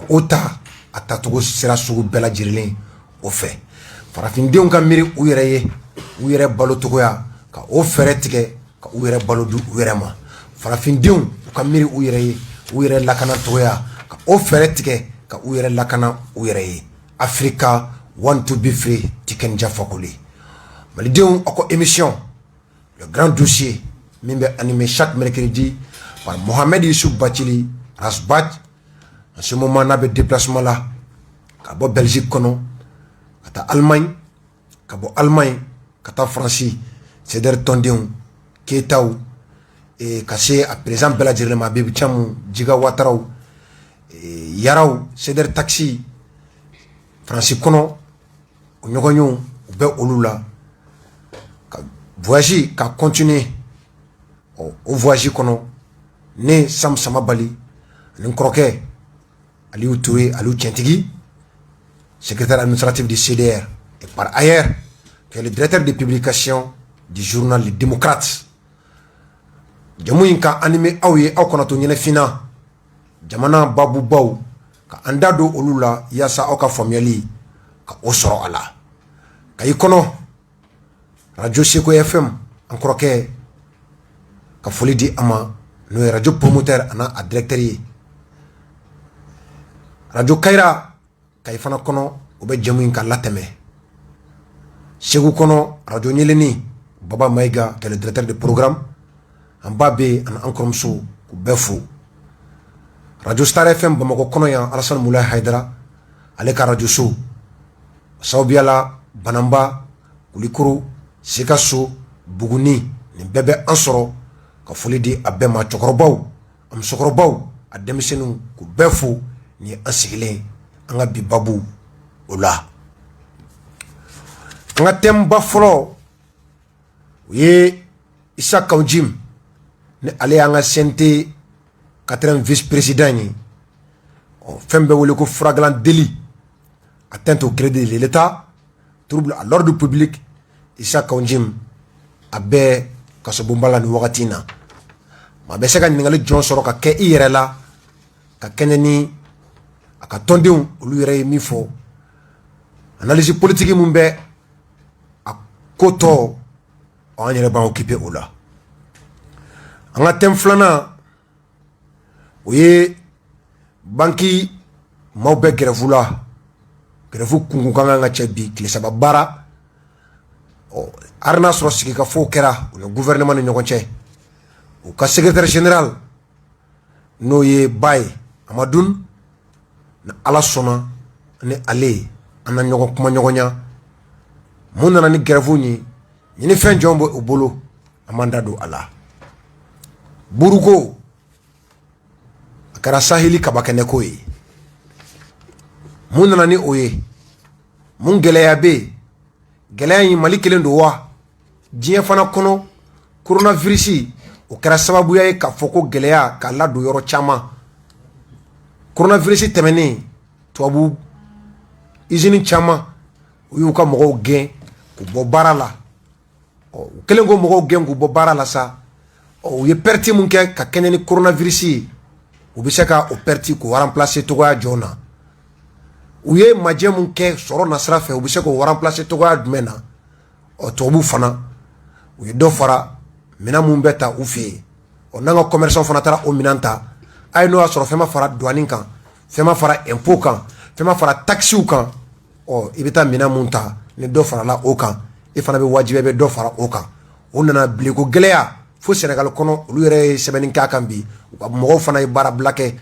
ota atatogo sera sugu bela jirilen o fɛ farafindenw ka miri u yɛrɛ ye u yɛrɛ balo togoya ka o fɛrɛ tigɛ ka u yɛrɛ balo du u yɛrɛ ma farafindenw u ka miri u yɛrɛ ye u yɛrɛ lakana togoya ka o fɛrɛ tigɛ ka u yɛrɛ lakana u yɛrɛ ye Africa want to be free Tikenja Fakoli malidenw aw ka émission le grand dossier min bɛ animé chaque mercredi par Mohamed Youssouf Bathily Rasbach en ce moment n'a bɛ déplacement la ka bɔ Belgique kɔnɔ ka taa Allemagne ka bɔ Allemagne ka taa France Seder tɔndenw Keyitaw ka se a président bɛɛ lajɛlen ma Abibu Camu Jiga Wataraw Yaraw Seder Taxi France kɔnɔ o ɲɔgɔnyew u bɛ olu la ka voyage ka continuer o voyage kɔnɔ ne Sam Samabali ani kɔrɔkɛ Aliou Touré Aliou Tientigi secrétaire administratif du CDR et par ailleurs qui est le directeur de publication du journal Les Démocrates jamu in ka animé aw ye aw kana to ɲɛnɛ fina jamana babu baw ka an da don olu la yaasa aw ka faamuyali ka o sɔrɔ a la ka i kɔnɔ radio Seko FM an kɔrɔkɛ ka foli di a ma n'o ye radio promoteur ana a directeur ye radio Kayira ka i fana kɔnɔ o bɛ jamu in ka latɛmɛ Segu kɔnɔ radio Ɲeleni Baba Maïga qui est le directeur de programme an ba bɛ ani an kɔrɔmuso k'u bɛɛ fo radio Star FM Bamakɔ kɔnɔ yan Alassane Moulay Haidara ale ka radio so sababuya la Banamba Kulikoro Sikaso Buguni nin bɛɛ bɛ an sɔrɔ ka foli di a bɛɛ ma cɛkɔrɔbaw a musokɔrɔbaw a denmisɛnninw k'u bɛɛ fo ni an sigilen an ka bi babu o la an ka thème ba fɔlɔ o ye Issa Kawjim ni ale y'an ka CNT 4e vice-président ye fɛn bɛ wele ko furagalan deli atteinte au crédit de l'État trouble à l'ordre public Issa Kawjim a bɛɛ kasobonba la ni wagati in na ma bɛ se ka ɲininkali jɔn sɔrɔ ka kɛ i yɛrɛ la ka kɛɲɛ ni a ka tɔndenw olu yɛrɛ ye min fɔ analyse politique mun bɛ a ko tɔ an yɛrɛ b'an occupé o la an ka thème filanan o ye banki maaw bɛ grève la grève kungun ka kan ka cɛ bi tile saba baara arna sɔrɔ sigi ka fɔ kɛra o ni gouvernement ni ɲɔgɔn cɛ o ka secrétaire général n'o ye ba ye Amadoun ni ala sɔnna ni ale an na ɲɔgɔn kuma ɲɔgɔnya mun nana ni grève ye ɲini fɛn jɔn bɛ u bolo an man da don a la buruko a kɛra saheli kabakɛnɛko ye mun nana ni o ye mun gɛlɛya bɛ yen gɛlɛya in Mali kelen don wa diɲɛ fana kɔnɔ coronavirus o kɛra sababuya ye k'a fɔ ko gɛlɛya k'a ladon yɔrɔ caman coronavirus tɛmɛnen tubabu usine caman u y'u ka mɔgɔw gɛn k'u bɔ baara la u kɛlen ko mɔgɔw gɛn k'u bɔ baara la sa u ye perte mun kɛ ka kɛɲɛ ni coronavirus ye u bɛ se ka o perte k'o remplacer togoya jɔn na u ye majɛ mun kɛ sɔrɔ nasira fɛ u bɛ se k'o remplacer togoya jumɛn na tubabu fana u ye dɔ fara minɛn mun bɛ ta u fɛ yen n'an ka commerçant fana taara o minɛn ta a ye n'o y'a sɔrɔ fɛn ma fara douane kan fɛn ma fara impôt kan fɛn ma fara taxiw kan i bɛ taa minɛn mun ta ni dɔ farala o kan i fana bɛ wajibiya i bɛ dɔ fara o kan o nana bilenko gɛlɛya fo Sénégal kɔnɔ olu yɛrɛ ye sɛbɛnni k'a kan bi u ka mɔgɔw fana ye baara bila kɛ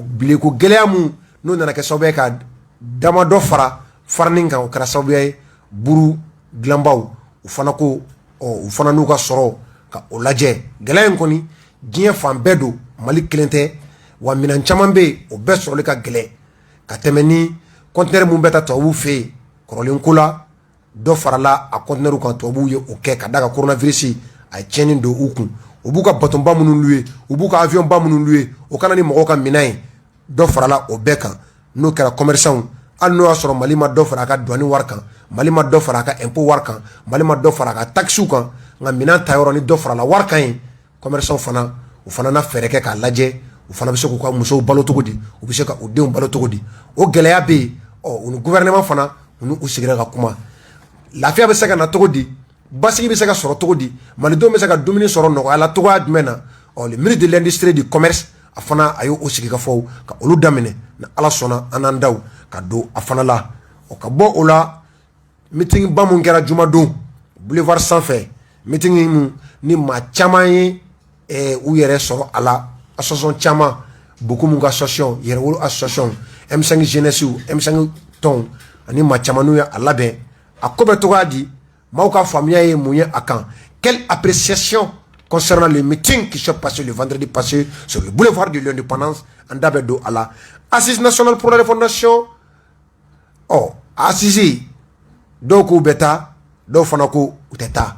bilenko gɛlɛya mun n'o nana kɛ sababu ye ka dama dɔ fara farani kan o kɛra sababuya ye buru dilanbaw u fana ko u fana n'u ka sɔrɔ ka o lajɛ gɛlɛya in kɔni diɲɛ fan bɛɛ don Mali kelen tɛ wa minɛn caman bɛ yen o bɛɛ sɔrɔli ka gɛlɛn ka tɛmɛ ni conteneur mun bɛ taa tubabuw fɛ yen kɔrɔlen ko la dɔ farala a conteneur kan tubabuw ye o kɛ ka da ka coronavirus a ye tiɲɛni don u kun u b'u ka batonba minnu louer u b'u ka avion ba minnu louer o kana ni mɔgɔw ka minɛn ye dɔ farala o bɛɛ kan n'o kɛra commerçant hali n'o y'a sɔrɔ Mali ma dɔ fara a ka douane wari kan Mali ma dɔ fara a ka impôt wari kan Mali ma dɔ fara a ka taxiw kan nka minɛn ta yɔrɔ ni dɔ farala wari kan ye commerçant fana u fana na fɛɛrɛ kɛ k'a lajɛ u fana bɛ se k'u ka musow balo cogo di u bɛ se ka u denw balo cogo di o gɛlɛya bɛ yen u ni gouvernement fana u ni u sigira ka kuma lafiya bɛ se ka na cogo di basigi bɛ se ka sɔrɔ cogo di malidenw bɛ se ka dumuni sɔrɔ nɔgɔya la cogoya jumɛn na le ministre de l'industrie du commerce a fana a y'o sigi ka fɔ ka olu daminɛ ni ala sɔnna an n'an daw ka don a fana la ka bɔ o la meeting ba mun kɛra jumadon boulevard sanfɛ meeting mun ni maa caman ye u yɛrɛ sɔrɔ a la association caman beaucoup mun ka association yɛrɛwolo association M5 jeunesse M5 tɔn ani maa caman n'u ye a labɛn a ko bɛ cogoya di maaw ka faamuya ye mun ye a kan quelle appréciation concernant le meeting qui s'est passé le vendredi passé sur le boulevard de l'indépendance en da bɛ don a la assise nationale pour la refondation assise dɔw k'u bɛ taa dɔw fana ko u tɛ taa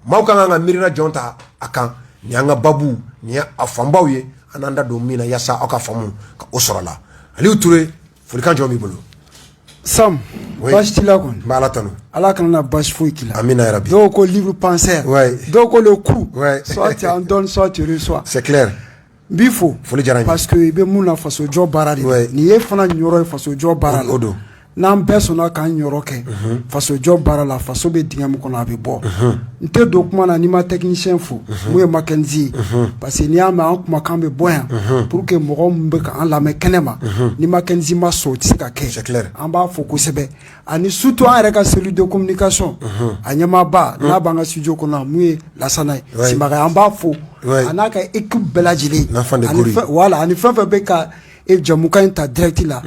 maaw ka kan ka miirina jɔn ta a kan nin y'an ka babu nin ye a fanbaw ye an n'an da don min na yaasa aw ka faamu ka o sɔrɔ la Aliou Touré folikan jɔn b'i bolo Sam baasi t'i la kɔni n bɛ ala tanu ala kana na baasi foyi k'i la amina yarabi dɔw ko livre penseur dɔw ko le coup soit tu en donnes soit tu reçois c'est clair n b'i fo foli diyara n ye parce que i bɛ mun na faso jɔ baara de nin ye fana ɲɔrɔ ye faso jɔ baara la o don n'an bɛɛ sɔnna k'an ɲɔrɔ kɛ faso jɔ baara la faso bɛ dingɛ min kɔnɔ a bɛ bɔ n tɛ don kuma na n'i ma technicien fo mun ye Mackenzie parce que n'i y'a mɛn an kumakan bɛ bɔ yan pour que mɔgɔ min bɛ k'an lamɛn kɛnɛ ma ni Mackenzie ma sɔn o tɛ se ka kɛ an b'a fɔ kosɛbɛ ani surtout an yɛrɛ ka cellule de communication a ɲɛmaaba n'a b'an ka studio kɔnɔ mun ye Lasana ye Simaga an b'a fo a n'a ka équipe bɛɛ lajɛlen voilà ani fɛn fɛn bɛ ka jamukan in ta direct la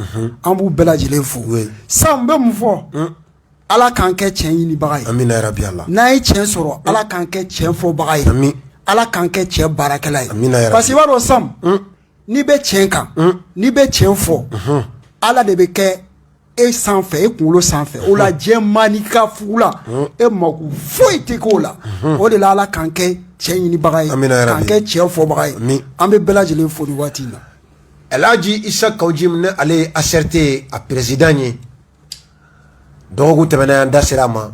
an b'u bɛɛ lajɛlen fo Sam bɛ mun fɔ ala k'an kɛ tiɲɛ ɲinibaga ye amina yarabi Allah n'a ye tiɲɛ sɔrɔ ala k'an kɛ tiɲɛ fɔbaga ye amin ala k'an kɛ tiɲɛ baarakɛla ye amina yarabi parce que i b'a dɔn Sam n'i bɛ tiɲɛ kan n'i bɛ tiɲɛ fɔ ala de bɛ kɛ e sanfɛ e kunkolo sanfɛ o la diɲɛ maa n'i ka fugu la e mako foyi tɛ k'o la o de la ala k'an kɛ tiɲɛ ɲinibaga ye k'an kɛ tiɲɛ fɔbaga ye an bɛ bɛɛ lajɛlen fo nin waati in na Elhaji Issa Kawjim ne ale asserté a président ye dɔgɔkun tɛmɛna an da sera a ma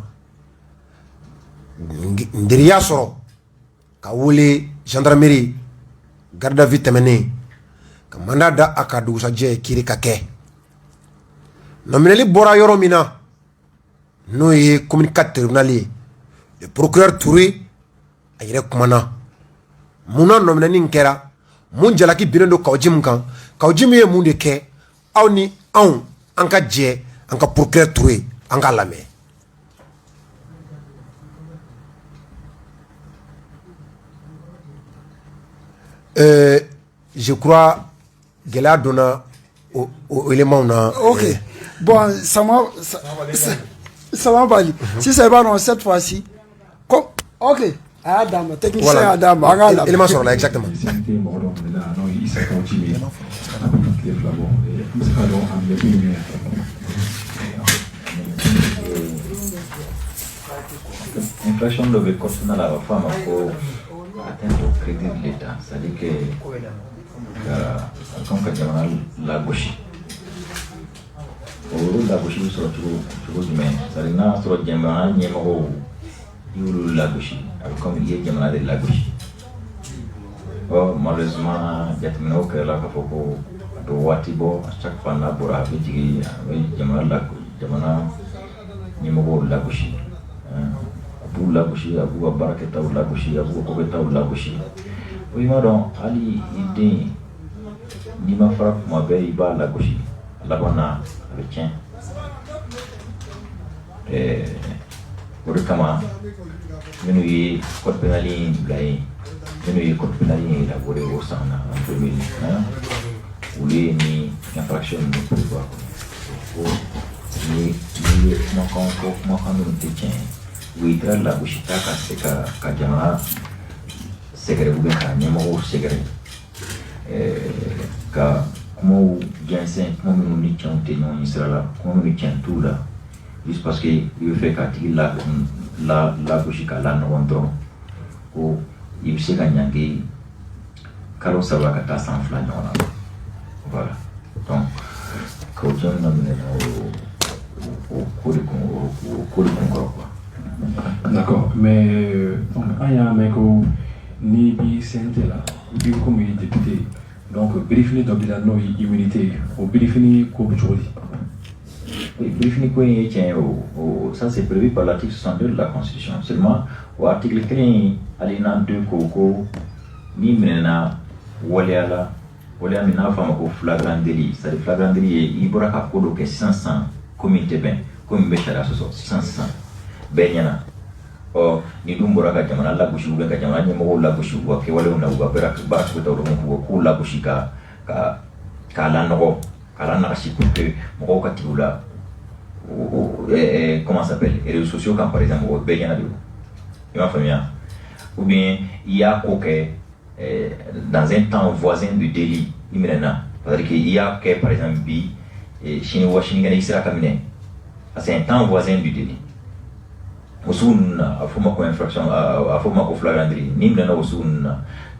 ndiriya sɔrɔ ka wele gendarmerie garde à vue tɛmɛnen ka mandat da a ka dugusajɛ kiiri ka kɛ nominali bɔra yɔrɔ min na n'o ye commune 4 tribunal ye le procureur Touré a yɛrɛ kumana mun na nominali in kɛra mun jalaki binnen don Kawjim kan Kawjim ye mun de kɛ aw ni anw an ka jɛ an ka procureur Touré an ka lamɛn je crois gɛlɛya donna o élément na ok bon sama bali sisan i b'a dɔn cette fois-ci comme ok a y'a d'a ma technicien y'a d'a ma an k'a lamɛn élément sɔrɔla exactement inflation dɔ bɛ kɔsɔna la a bɛ fɔ a ma ko atteinte au crédit de l'État c'est-à-dire que kan ka jamana lagosi o lagosi bɛ sɔrɔ cogo jumɛn c'est-à-dire n'a sɔrɔ jamana ɲɛmɔgɔw y'olu lagosi a bɛ komi i ye jamana de lagosi malheureusement jateminɛw kɛra k'a fɔ ko a bɛ waati bɔ chaque fois n'a bɔra a bɛ jigin a bɛ jamana ɲɛmɔgɔw lagosi a b'u lagosi a b'u ka baarakɛtaw lagosi a b'u ka kokɛtaw lagosi o i m'a dɔn hali i den n'i ma fara kuma bɛɛ i b'a lagosi a laban na a bɛ tiɲɛ o de kama minnu ye code pénal in bila yen minnu ye code pénal in élaboré o san na en 2000 olu ye ni infraction ninnu prévoir ko ni ye kumakan fɔ kumakan minnu tɛ tiɲɛ u y'i tɛra lagosi ta ka se ka jamana sɛgɛrɛ ou bien ka ɲɛmɔgɔw sɛgɛrɛ ka kumaw jɛnsɛn kuma minnu ni tiɲɛw tɛ ɲɔgɔn ye sira la kuma minnu tiɲɛ t'u la juste parce que i bɛ fɛ k'a tigi lagosi k'a lanɔgɔn dɔrɔn ko i bɛ se ka ɲangi kalo 3 ka taa san 2 ɲɔgɔn na voilà donc Kawjim na minɛ o ko de kun kɔrɔ quoi. D'accord, mais an y'a mɛn ko n'i b'i CNT la i b'i komi député Donc, briefing de bilan immunité, au briefing quoi aujourd'hui. Oui, briefing quoi ça c'est prévu par l'article 62 de la Constitution. Seulement, au article 3, alinéa 2 koko ni menena waliala mina fama ko flagrant délit. C'est flagrant délit il bora ka kodo ke 500 communauté ben comme be chara so 500 benyana o ni dum bora ka jamana la bushu ga jamana ni mo la bushu ko ke wala na uga pera ba ko to mo ko la bushu ka la no kala na shi ko ke mo ka tiula comment ça s'appelle les réseaux sociaux comme par exemple au benyana du il m'a fait ou bien il y a coquet dans un temps voisin du délit immédiatement. C'est-à-dire qu'il y a que par exemple bi chinois chinois sera caminé c'est un temps voisin du délit osun a forma ko infraction a forma ko flagrant délit ni mena osun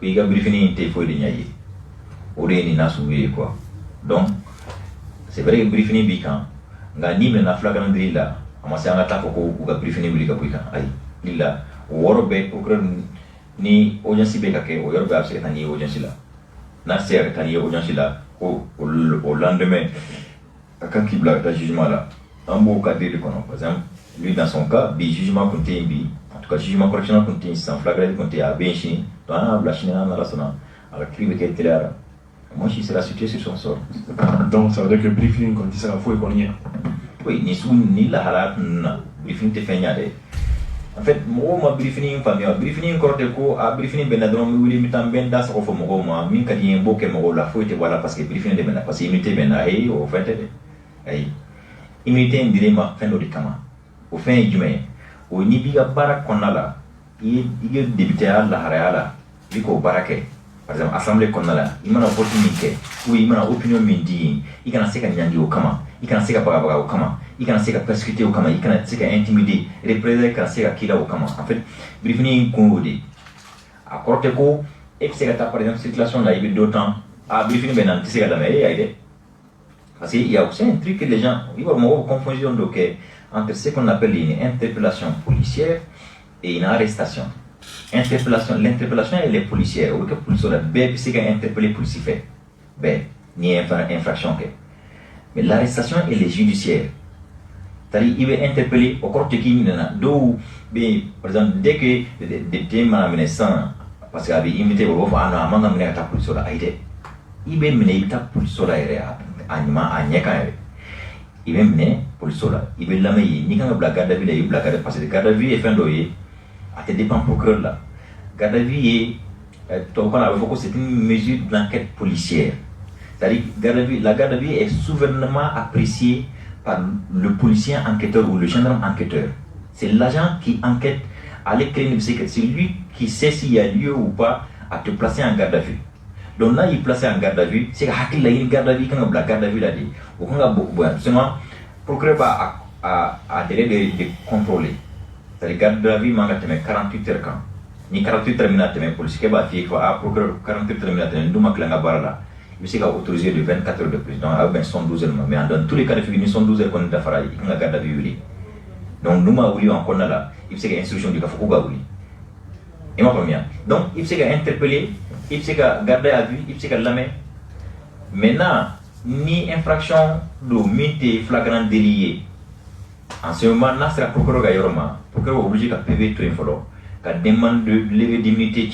bi ga briefing te foi de nyaye o de ni nasu quoi. Donc c'est vrai que briefing bi kan nga ni mena flagrant délit là amasa nga ta ko ga briefing bi ka puika ay lilla worobe procureur ni audience be kake o yorbe abse tani audience la na ser tani audience la au lendemain quand il a jugement là en beau cas de par exemple lui dans son cas bi jugement compté bi en tout cas jugement correctionnel compté sans flagrant compté à bien chini dans la chine dans la sona à la crime qui est là moi je serai situé sur son sort. Donc ça veut dire que briefing quand il sera fou et qu'on y est. Oui ni la halat na briefing te fait nyade. En fait, moi, briefing famille, briefing corté ko, a briefing benadron, mi mitam ben das ko mo ma, min kadi en boke mo la faut te voilà parce que briefing de bena parce que imité bena ay au fait ay imité ndire ma fin do kama. Au fin jume, o ni biga barak konala, i débuté à la harala, biko barake. Par exemple, assemblée konala, imana opportunité, ou imana opinion mindi, i kana seka nyandi o kama, i kana seka baga o kama. Il can se persécuter au kama, il can se intimider, représailles can se kila au kama. En fait, briefing congolais. À Corteco, et que c'est par exemple circulation là, il y a d'autant à briefing ben anti c'est la meilleure. Parce qu'il y a aussi un truc que les gens, il y a une confusion donc entre ce qu'on appelle une interpellation policière et une arrestation. L'interpellation elle est policière. Ou que policier là, ben c'est qu'un interpellé policier fait, ben ni infraction que. Mais l'arrestation elle est judiciaire. C'est-à-dire il va interpeller au corps de qui d'où par exemple dès que des thèmes à sans parce qu'il avait imité au revoir à un moment ta police là il va mener ta police là anima anyaka il va mener police là il va la mener ni quand la garde à vue il blague parce que garde à vue est fin d'oeil à te dépend procureur là garde à vue est donc on a beaucoup c'est une mesure d'enquête policière c'est-à-dire la garde à vue est souverainement appréciée par le policier enquêteur ou le gendarme enquêteur. C'est l'agent qui enquête à l'éclairage, c'est lui qui sait s'il y a lieu ou pas à te placer en garde à vue. Donc là, il est placé en garde à vue, c'est qu'il y a une garde à vue, quand on a la garde à vue là, ou quand on a seulement procureur à délai de contrôler. C'est-à-dire garde à vue, il y a 48 heures quand. Ni 48 heures, il y a un policier qui a dit procureur 48 heures, il y a un barra. Il s'est autorisé de 24 heures de plus, donc avec 112 heures. Mais dans tous les cas de figure, 112 heures qu'on a fait, il y a garde à vue. Donc nous, on a encore là, il s'est instruction du Kafoukou Gaouli. Et ma première. Donc il s'est interpellé, il s'est gardé à vue, il s'est lamé. Maintenant, ni infraction de minte flagrant délié. En ce moment, là, c'est la procureur Gayorma. Le procureur est obligé de PV tout infolo, de demande de lever d'immunité.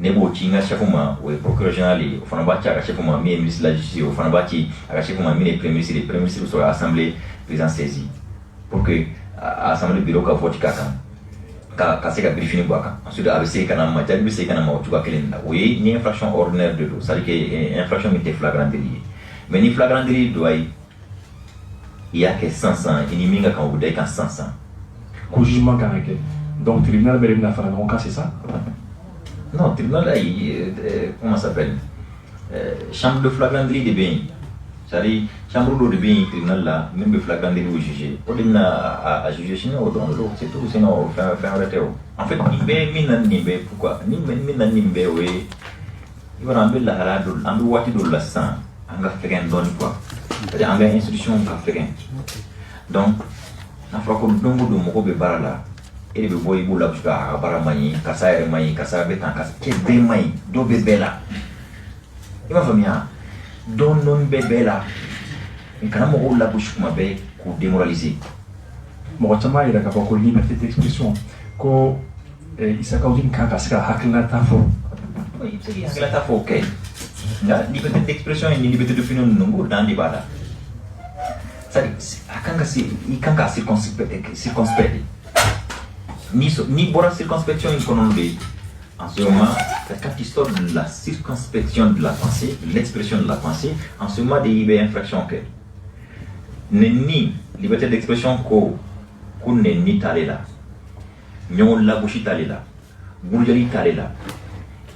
Nebo tinga chefuma ou procureur général au Fanabachi à chefuma ministre de la justice au Fanabachi à chefuma ministre les premiers ministres sur l'assemblée président saisi pour que l'assemblée bureau ka vote ka se ka briefing boaka ensuite avec kana matal bi se kana ma tu ka kelen oui ni infraction ordinaire de l'eau ça dit que infraction était flagrant délit mais ni flagrant délit doit il y a que 500 ennemi nga kan ou dai kan 500 ko jugement caractère donc tribunal berina fara donc c'est ça. Non, tribunal là, comment ça s'appelle chambre de flagrant délit de bien. C'est-à-dire, chambre de bien, tribunal là, même le flagrant délit au jugé. Au lieu à juger, sinon, c'est tout, sinon, faire arrêter. En fait, nimbe, pourquoi nimbe, oui. Il va ramener la halade, on doit watcher de la sang, on va faire un don quoi. C'est-à-dire, on va une institution, on va faire un. Donc, on va faire comme nous, on va faire là. Et le boy boula jusqu'à Baramani, Kassa et Maï, Kassa Betan, Kassa, qui est bien Maï, do bébé là. il m'a famille don non bébé là il kana mo la bouche kuma be ko démoraliser mo chama ira ka ko liberté d'expression ko isaka udin ka ska hakla ta fo oui c'est bien hakla ta fo OK la liberté d'expression et liberté d'opinion non dans débat ça akanga circonspect ni bora circonspection in konombe en ce moment quand tu sors de la circonspection de la pensée l'expression de la pensée en ce moment des IB infraction que ni liberté d'expression ko ni tale là nyon la bouchi tale là bourgeoisie tale là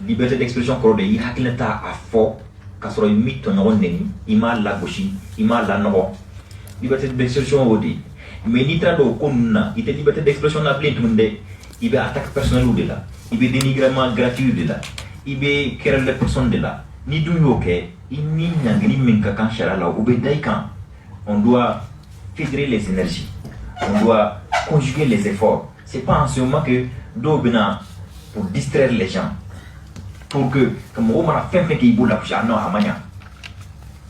liberté d'expression ko de hakilata a fo kasoro mito nyon neni ima la bouchi ima la no liberté d'expression odi mais ni trado kunna ite liberté d'expression na plein tout monde il be attaque personnelle de là il be dénigrement gratuit de là il be querelle de personne de là ni du yoke ini nyangini minka kan shara la ube daikan on doit fédérer les énergies on doit conjuguer les efforts c'est pas en ce moment que d'obena pour distraire les gens pour que comme on m'a fait qui boula pour non amanya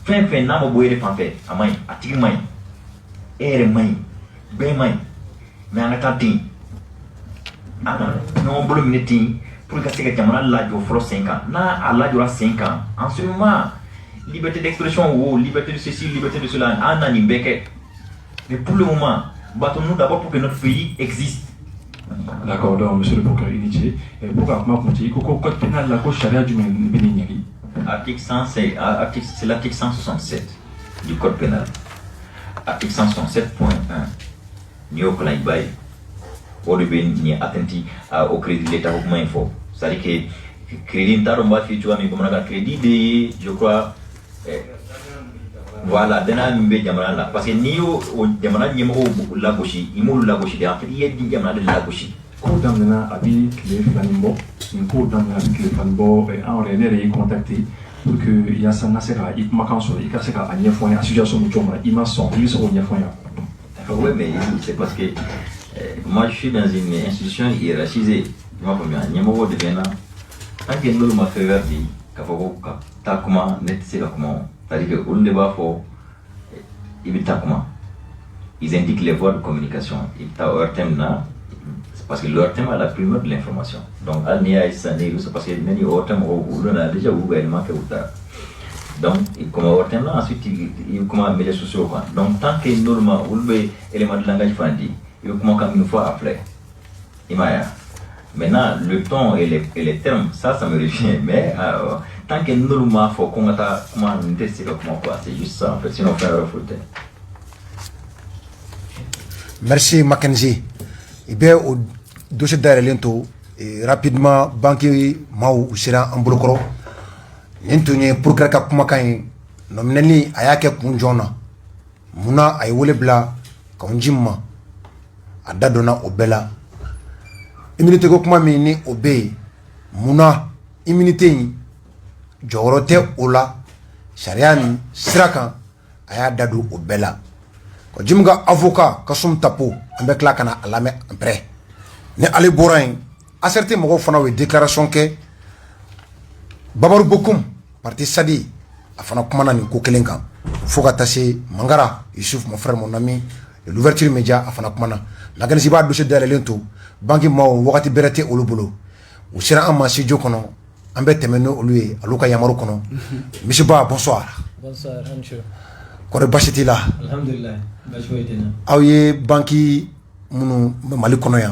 fait na mo boyere fanfé amay atigi may ere may be may mais en attendant non bolo minute pour que ces gamins là jo fro 5 ans na ala jo 5 ans en ce moment liberté d'expression ou liberté de ceci liberté de cela anani beke mais pour le moment battons-nous d'abord pour que notre pays existe. D'accord, donc monsieur le procureur initié pourquoi comment continuer code pénal la cause charia du Bénignari article 100 c'est l'article 167 du code pénal article 167.1 Nio Kalaïbaï au début ni attenti au crédit de l'État au moins info c'est-à-dire que crédit n'taromba fi tu vois mais comme on a crédit de je crois voilà dana mbe jamana la parce que niyo o jamana nyemo la goshi imolu la goshi de en fait il y a des jamana de la goshi ko damna abi le fanimbo ko damna abi le fanimbo en réalité contacté pour que il y a ça nasera il makan sur il casse ka anya foya situation mu choma il m'a son il se nya foya oui mais c'est parce que moi je suis dans une institution hiérarchisée moi comme nyemo de bena tant que nous m'a fait verdi ka foko ka ta comment net c'est comment c'est-à-dire que on ne va pas ils indiquent les voies de communication parce que leur thème a la primeur de l'information donc c'est parce que on a déjà ouvert donc ensuite il commence médias sociaux donc tant que normal élément de langage fandi il commence une fois après maintenant le ton et les termes ça me revient mais tant que nous ne faut qu'on a comment quoi c'est juste ça en fait sinon on fait un faute. Merci Mackenzie. Il y a au dossier d'Arelento et rapidement banquier Mau sera en blocro. N'entonné pour que comme quand nominally ayake kunjona muna ay wole bla konjimma adadona obela immunité ko kuma mini obey muna immunité jorote ola shariani siraka aya dadu obela ko jimga avocat kasum tapo ambe kla kana alame après ne ali borain a certain mo fana we déclaration ke babaru bokum parti sadi afana kuma na ni ko kelenkan foka tase mangara Yusuf mon frère mon ami l'ouverture média afana kuma na magana siba dossier de lento banki maw wakati berete olubolo o sera amma si jokono ambe temeno oluye aluka yamaru kono monsieur Ba bonsoir Hancho kore bashiti la alhamdulillah bashwaitina awye banki munu mali kono ya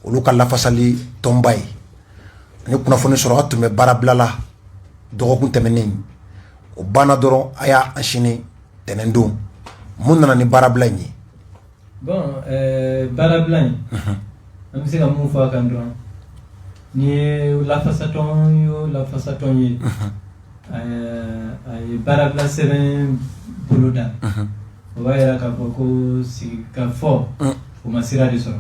oluka la fasali tombay ni kuna fone soro atume barablala dogokun temenen o bana doro aya enchaîner tenendo munna ni barabla ni bon barabla am se ka mu fa kan don ni la façon yi ay barabla seren buluda waya ka ko si ka fo ko masira di so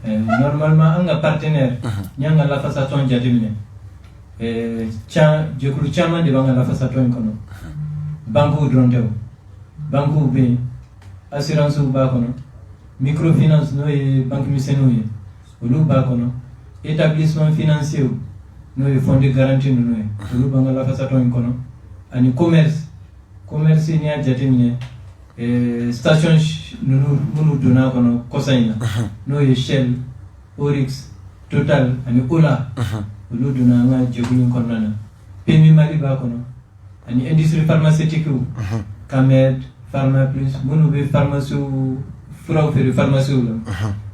normalement anga partenaire nyanga la façon jadimine cha jekulu chama de banga la façon kono banku drontew banku be assurance ba kono microfinance no e banque miseno ye olu ba kono établissement financier no e fonds de garantie no olu banga la fasa ton kono ani commerce ni a jatemine station munu dona kono kosaina no e Shell, Oryx, Total ani Ola olu dona nga jegulun kono na PMI Mali ba kono ani industrie pharmaceutique Camed, Pharma Plus munu be pharmacie furaw fere pharmacie la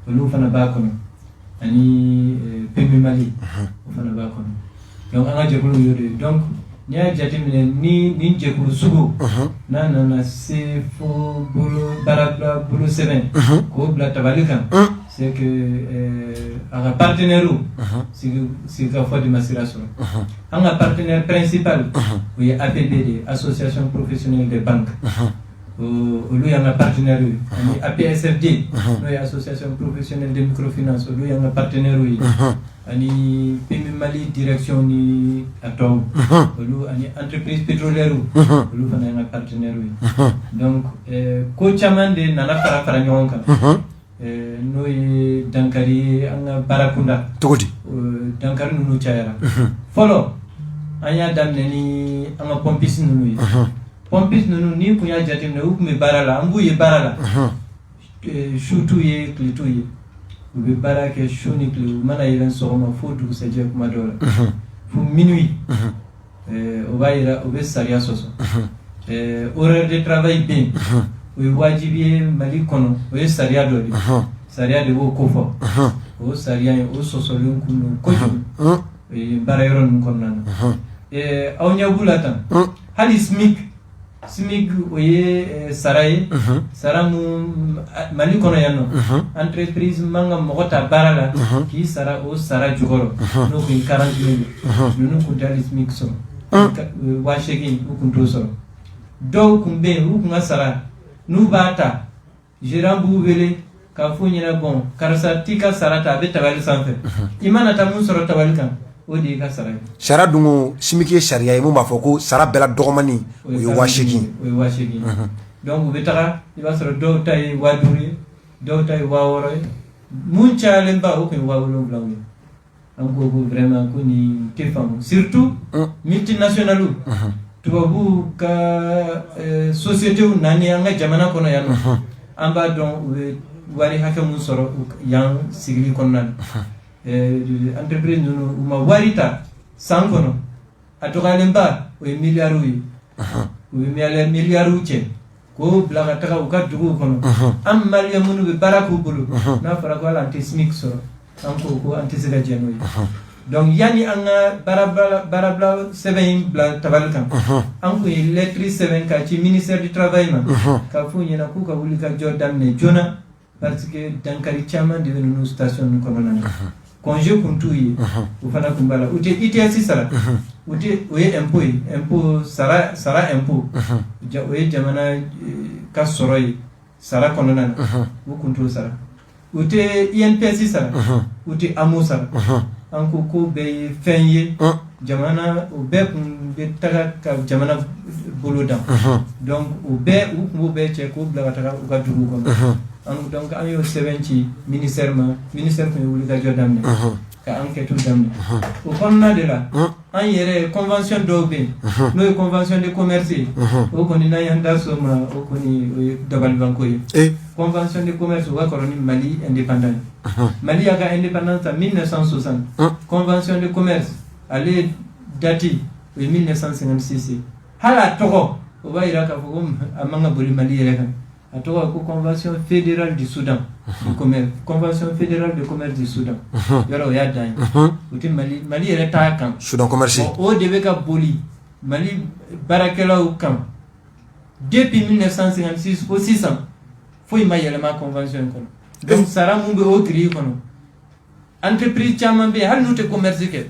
olu fana ba kono ani PMI Mali fana ba kono donc anga jegulun yode donc ni a jatemine ni jekulu sugu na c'est fo bolo barabla bolo 7 ko bla tabalika c'est que un partenaire c'est ka fois de maceration un partenaire principal oui APBD association professionnelle des banques lui un partenaire APSFD nous association professionnelle de microfinance lui un partenaire oui ani PMI Mali direction ni atom lui ani entreprise pétrolière lui fana un partenaire oui donc ko chamande nana fara nyonka noy dankari anga barakunda togodi dankari nunu chayara follow anya damne ni anga pompis nunu ni kunya jatim na ukme barala ambu ye barala shutu ye klitu ye ube barake shoni klu mana yelen soma fodu seje kuma dola fu minuit obaira obe saria soso horaire de travail bien we wajibi Mali kono we saria doli saria de wo kofo o saria o sosolun kunu koju barayoron kono awnya bulatan hali smig oye saray saramu Mali kono yanno entreprise manga mogota barala ki sara o sara jugoro no ko 40 no ko dali smig so wa shegi ko to so do kumbe ko sara nu bata jirambu wele ka funyina bon karasa tika sarata be tabali sanfe imana tamun soro tabali kan odi ka saray shara dungo simike sharia e mo ba foko sara bela dogomani o washiki donc be tara iba soro do tay waduri do tay waworo mun chalen ba o ko wawolo blawni anko ko vraiment ko ni tefam surtout multinational tubabu ka société u nani anga jamana kono yano amba don wari haka mun soro yang sigli konan entreprise no uma warita sankono atokalemba o milliards o milliards che ko blaga taka o ka dugu kono am maliya munu be baraku bulu na fara ko anti smik soro anko ko anti sega jeno donc yani anga barabla 7 bla tabalkan anko electric 7 ka ci ministère du travail ma ka fu nyina ku ka wuli ka jordan ne jona parce que dankari chama de no station no kono nan congé kuntuyi u fana kumbala ute ITS sara ute oye impôt sara impôt oye jamana ka soroyi sara kono nan u kuntu sara ute INPS sara ute amo sara anko ko be fenye jamana o be kun be taga ka jamana bolodan donc o be che ko bla taga o ga dugu ko donc ayo 70 ministère ko wuli ga jodamne ka enquête damne o konna de la an yere convention dobe no convention de commerce o koni na yanda soma o koni dabal banko convention de commerce wa koroni Mali indépendant Mali aga indépendance en 1960 convention de commerce allait dati 1956 hala toko o ba ira ka fo amanga boli Mali yere kan atoka ko convention fédérale du Soudan du commerce convention fédérale de commerce du Soudan yoro ya dan uti Mali yere ta kan Soudan commerce o debe ka boli Mali barakela o kan depuis 1956 au 600 foi mayele ma convention kono donc sara mumbe o gri kono entreprise chama be hal nute commerce ke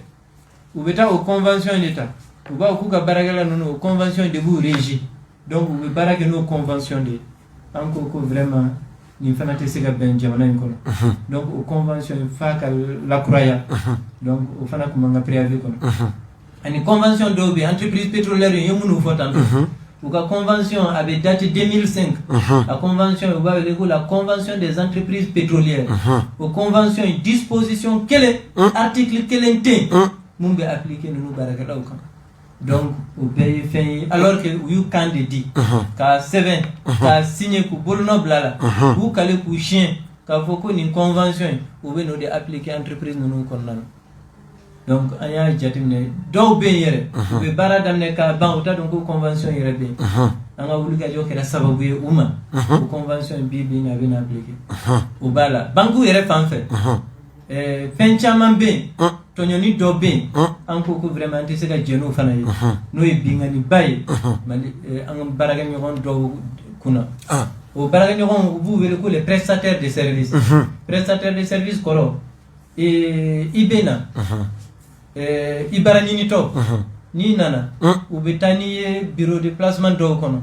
ou beta o convention d'état ou ba ku ka barakela no convention de bu régie donc ou barakela no convention de encore ko vraiment ni fanate sega ben jamana kono donc o convention fa ka la croya donc o fana ko manga préavis kono ani convention dobe entreprise pétrolière yomunu fotanto ou la convention avait daté 2005 la convention la convention des entreprises pétrolières aux convention disposition quel est article quel est mun bɛ appliquer ninnu baarakɛlaw kan donc o bɛɛ ye fɛn ye alors que u y'u kan de di k'a sɛbɛn k'a signer k'u bolonɔ bila la k'u kale k'u siɲɛ k'a fɔ ko nin convention in u bɛ n'o de appliquer entreprise ninnu kɔnɔna na donc an y'a jateminɛ dɔw bɛ yen yɛrɛ u bɛ baara daminɛ k'a ban u t'a dɔn ko convention yɛrɛ bɛ yen an ka wulikajɔ kɛra sababu ye u ma o convention bi bi in a bɛ na appliquer o b'a la banque yɛrɛ fan fɛ fɛn caman bɛ yen tɔɲɔni dɔ bɛ yen an ko ko vraiment an tɛ se ka jɛn n'o fana ye n'o ye binganiba ye Mali an ka baarakɛɲɔgɔn dɔw kunna o baarakɛɲɔgɔn u b'u wele ko les prestataires de service prestataires de service kɔrɔ i bɛ na i baara ɲinitɔ n'i nana u bɛ taa n'i ye bureau de placement dɔw kɔnɔ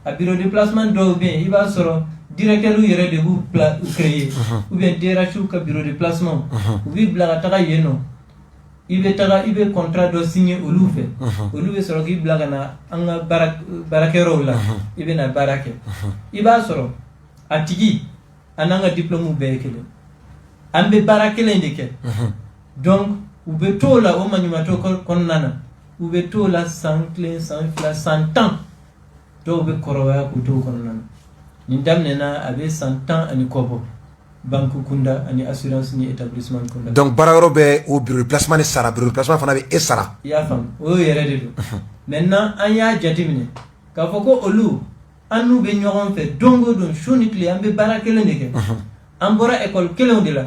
a bureau de placement dɔw bɛ yen i b'a sɔrɔ directeur yɛrɛ de b'u créer ou bien DRH ka bureau de placement u b'i bila ka taga yen nɔ i bɛ contrat dɔ signer olu fɛ olu bɛ sɔrɔ k'i bila ka na an ka baarakɛyɔrɔw la i bɛ na baara kɛ i b'a sɔrɔ a tigi a n'an ka diplôme bɛɛ ye kelen an bɛ baara kelen de kɛ donc u bɛ t'o la o maɲumatɔ kɔnɔna na u bɛ t'o la san 1 san 2 san 10 dɔw bɛ kɔrɔbaya k'u t'o kɔnɔna na nin daminɛna a bɛ san 10 ani kɔ bɔ banque kunda ani assurance ni établissement kunda donc baara yɔrɔ bɛ o bureau de placement ni sara bureau de placement fana bɛ e sara i y'a faamu o yɛrɛ de don maintenant an y'a jateminɛ k'a fɔ ko olu an n'u bɛ ɲɔgɔn fɛ don o don su ni tile an bɛ baara kelen de kɛ an bɔra école kelenw de la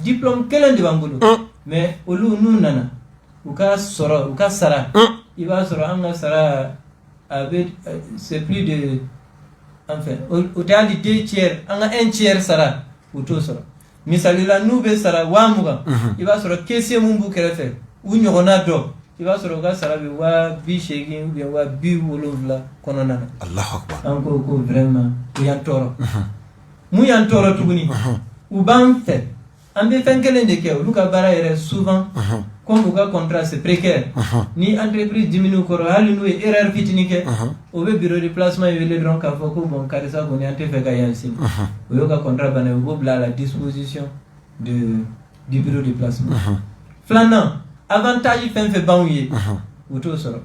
diplôme kelen de b'an bolo mais olu n'u nana u ka sɔrɔ u ka sara i b'a sɔrɔ an ka sara a bɛ c'est plus de enfin o tɛ hali 2 tiers an ka 1 tiers sara u t'o sɔrɔ misali la n'u bɛ sara 20,000 i b'a sɔrɔ caissier mun b'u kɛrɛfɛ u ɲɔgɔnna dɔ i b'a sɔrɔ u ka sara bɛ 80,000 ou bien 70,000 kɔnɔna na Allahu Akbar an ko vraiment u y'an tɔɔrɔ mun y'an tɔɔrɔ tuguni u b'an fɛ an bɛ fɛn kelen de kɛ olu ka baara yɛrɛ souvent comme u ka contrat c'est précaire ni entreprise diminue kɔrɔ hali n'u ye erreur fitinin kɛ o bɛ bureau de placement ye wele dɔrɔn k'a fɔ ko bon karisa kɔni an tɛ fɛ ka yan sini o y'o ka contrat banna u b'o bila à la disposition du bureau de placement filanan avantage fɛn fɛn b'anw ye u t'o sɔrɔ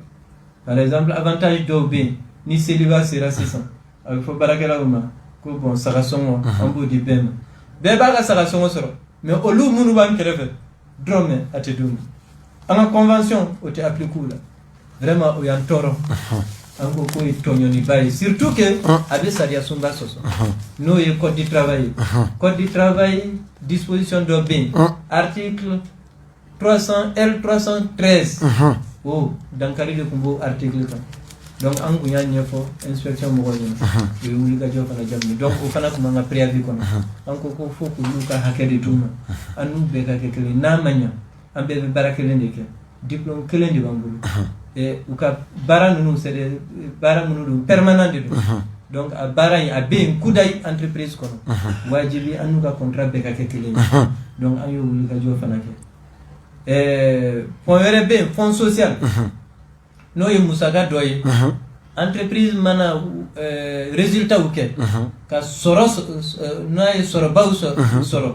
par exemple avantage dɔw bɛ yen ni seliba sera sisan a bɛ fɔ baarakɛlaw ma ko bon sagasɔngɔ an b'o di bɛɛ ma bɛɛ b'a ka sagasɔngɔ sɔrɔ mais olu minnu b'an kɛrɛfɛ dɔrɔmɛ a tɛ d'u ma an ka convention o tɛ appliquer u la vraiment o y'an tɔɔrɔ an ko k'o ye tɔɲɔniba ye surtout que a bɛ sariya sunba sɔsɔ n'o ye code du travail ye code du travail disposition dɔ bɛ yen article 300 L313 o dankari de tun b'o article kan donc an kun y'a ɲɛfɔ inspection mɔgɔw ɲɛna o ye wulikajɔ fana jaabi donc o fana tun b'an ka préavis kɔnɔ an ko fo k'olu ka hakɛ de d'u ma an n'u bɛɛ ka kɛ kelen n'a ma ɲa an bɛɛ bɛ baara kelen de kɛ diplôme kelen de b'an bolo u ka baara ninnu c'est des baara minnu don permanent de don donc a baara in a bɛ yen kudayi entreprise kɔnɔ wajibi an n'u ka contrat bɛɛ ka kɛ kelen ye donc an y'o wulikajɔ fana kɛ point wɛrɛ bɛ yen fond social n'o ye musaka dɔ ye entreprise mana résultat u kɛ ka sɔrɔ n'a ye sɔrɔbaw sɔrɔ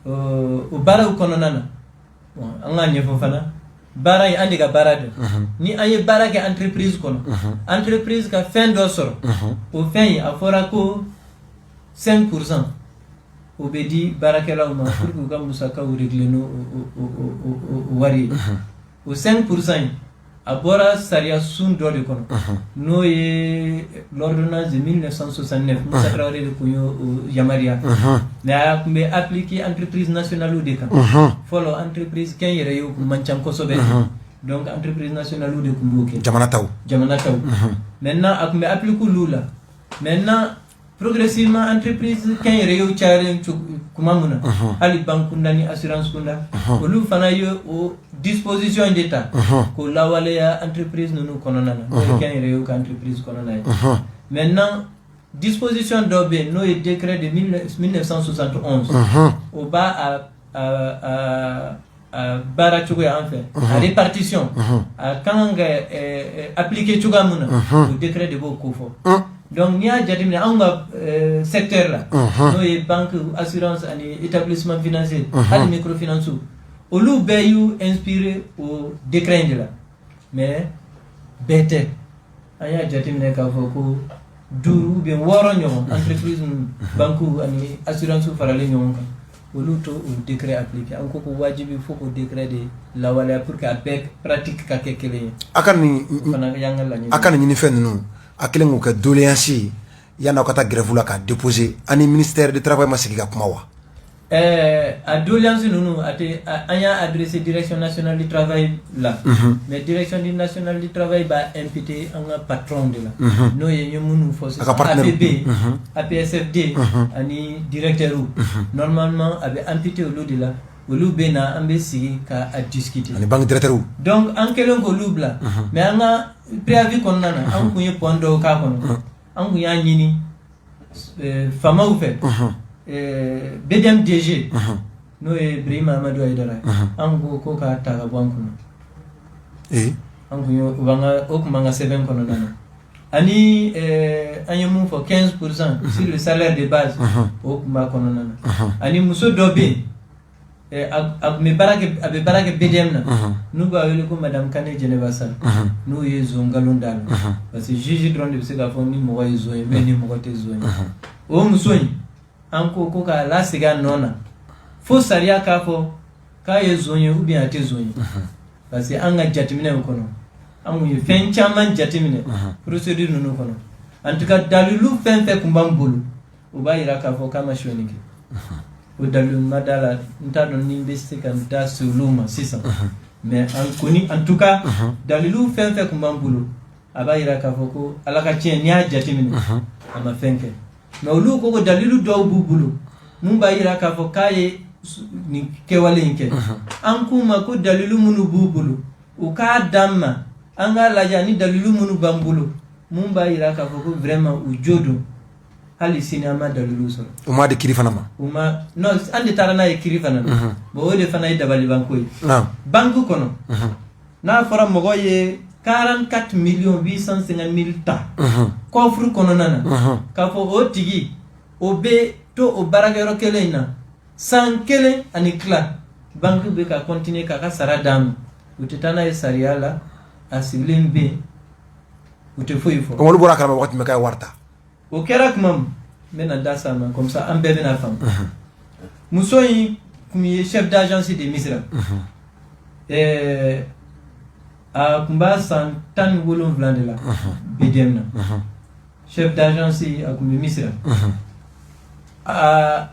o baaraw kɔnɔna na an k'a ɲɛfɔ fana baara in an de ka baara dɛ ni an ye baara kɛ entreprise kɔnɔ entreprise ka fɛn dɔ sɔrɔ o fɛn in a fɔra ko 5% o bɛ di baarakɛlaw ma pour que u ka musakaw régler n'o wari ye o 5% in a bɔra sariya sun dɔ de kɔnɔ n'o ye l'ordonnance de 1969 Musa Traoré de kun y'o yamaruya mais a tun bɛ appliquer entreprise nationale de kan fɔlɔ entreprise kɛnyɛrɛye o kun man ca kosɛbɛ donc entreprise nationale de kun b'o kɛ jamana taw maintenant a tun bɛ appliquer olu la maintenant progressivement entreprise kɛnyɛrɛyew cayalen kuma mun na hali banque kunda ni assurance kunda olu fana ye o disposition de ta ko lawaleya entreprise ninnu kɔnɔna na n'o ye kɛnyɛrɛyew ka entreprise kɔnɔna ye maintenant disposition dɔ bɛ yen n'o ye décret de 1971 o b'a a baara cogoya an fɛ a répartition a kan ka appliquer cogoya mun na o décret de b'o ko fɔ donc n'i y'a jateminɛ anw ka secteur la n'o ye banque assurance ani établissement financier hali microfinance olu bɛɛ y'u inspiré o décret de la mais bɛɛ tɛ an y'a jateminɛ k'a fɔ ko 5 ou bien 6 ɲɔgɔn entreprise banque ani assurance faralen ɲɔgɔn kan olu to o décret appliqué an ko ko wajibi fo ko décret de lawaleya pour que a bɛɛ pratique ka kɛ kelen ye a ka nin ɲinifɛn ninnu a kelen k'o kɛ doléance ye yan'aw ka taa grève la k'a déposer ani ministère du travail ma sigi ka kuma wa a doléance ninnu an y'a adressé direction nationale du travail là mais direction nationale du travail b'a imputé an ka patron de la n'o ye ɲe minnu fɔ sisan APB APSFD ani directeur normalement a bɛ imputé olu de la olu bɛ na an bɛ sigi ka a discuter ani banque directeur donc an kɛlen k'olu bila mais an ka préavis kɔnɔna na an kun ye point dɔw k'a kɔnɔ an kun y'a ɲini famaw fɛ BDM DG n'o ye Birima Amadou Aïdara an ko ka ta ka bɔ an kunna an kun y'o o kun b'an ka sɛbɛn kɔnɔna na ani an ye mun fɔ 15% sur le salaire de base o kun b'a kɔnɔna na ani muso dɔ bɛ yen a bɛ baara kɛ BDM na n'u b'a wele ko madame Kane Jɛnɛba Sall n'o ye zon nkalon d'a la parce que juge dɔrɔn de bɛ se k'a fɔ ni mɔgɔ ye zon ye mais ni mɔgɔ tɛ zon ye o muso in an ko k'a lasegin a nɔ na fo sariya k'a fɔ k'a ye zon ye ou bien a tɛ zon ye parce que an ka jateminɛw kɔnɔ an kun ye fɛn caman jateminɛ procédure ninnu kɔnɔ en tout cas dalilu fɛn fɛn kun b'an bolo o b'a yira k'a fɔ k'a ma sonyani kɛ o dalilu ma da la n t'a dɔn ni n bɛ se ka n da se olu ma sisan mais en tout cas dalilu fɛn fɛn kun b'an bolo a b'a yira k'a fɔ ko ala ka tiɲɛ n'i y'a jateminɛ a ma fɛn kɛ mais olu ko dalilu dɔw b'u bolo mun b'a yira k'a fɔ k'a ye nin kɛwale in kɛ an k'u ma ko dalilu minnu b'u bolo u k'a d'an ma an k'a lajɛ ni dalilu minnu b'an bolo mun b'a yira k'a fɔ ko vraiment u jo don hali sini an ma dalilu sɔrɔ u m'a di kiri fana ma non an de taara n'a ye kiri fana na bon o de fana ye dabalibanko ye banque kɔnɔ n'a fɔra mɔgɔ ye 44 850 000 ta coffre kɔnɔna na k'a fɔ o tigi o bɛ to o baarakɛyɔrɔ kelen in na san kelen ani tila banque bɛ ka continuer k'a ka sara d'a ma u tɛ taa n'a ye sariya la a sigilen bɛ yen u tɛ foyi fɔ olu bɔra kalama waati min k'a ye wari ta o kɛra tuma min n bɛna da s'a ma comme ça an bɛɛ bɛna faamu muso in kun ye chef d'agence de Misira a kun b'a san 17 de la BDM na chef d'agence a kun bɛ Misira a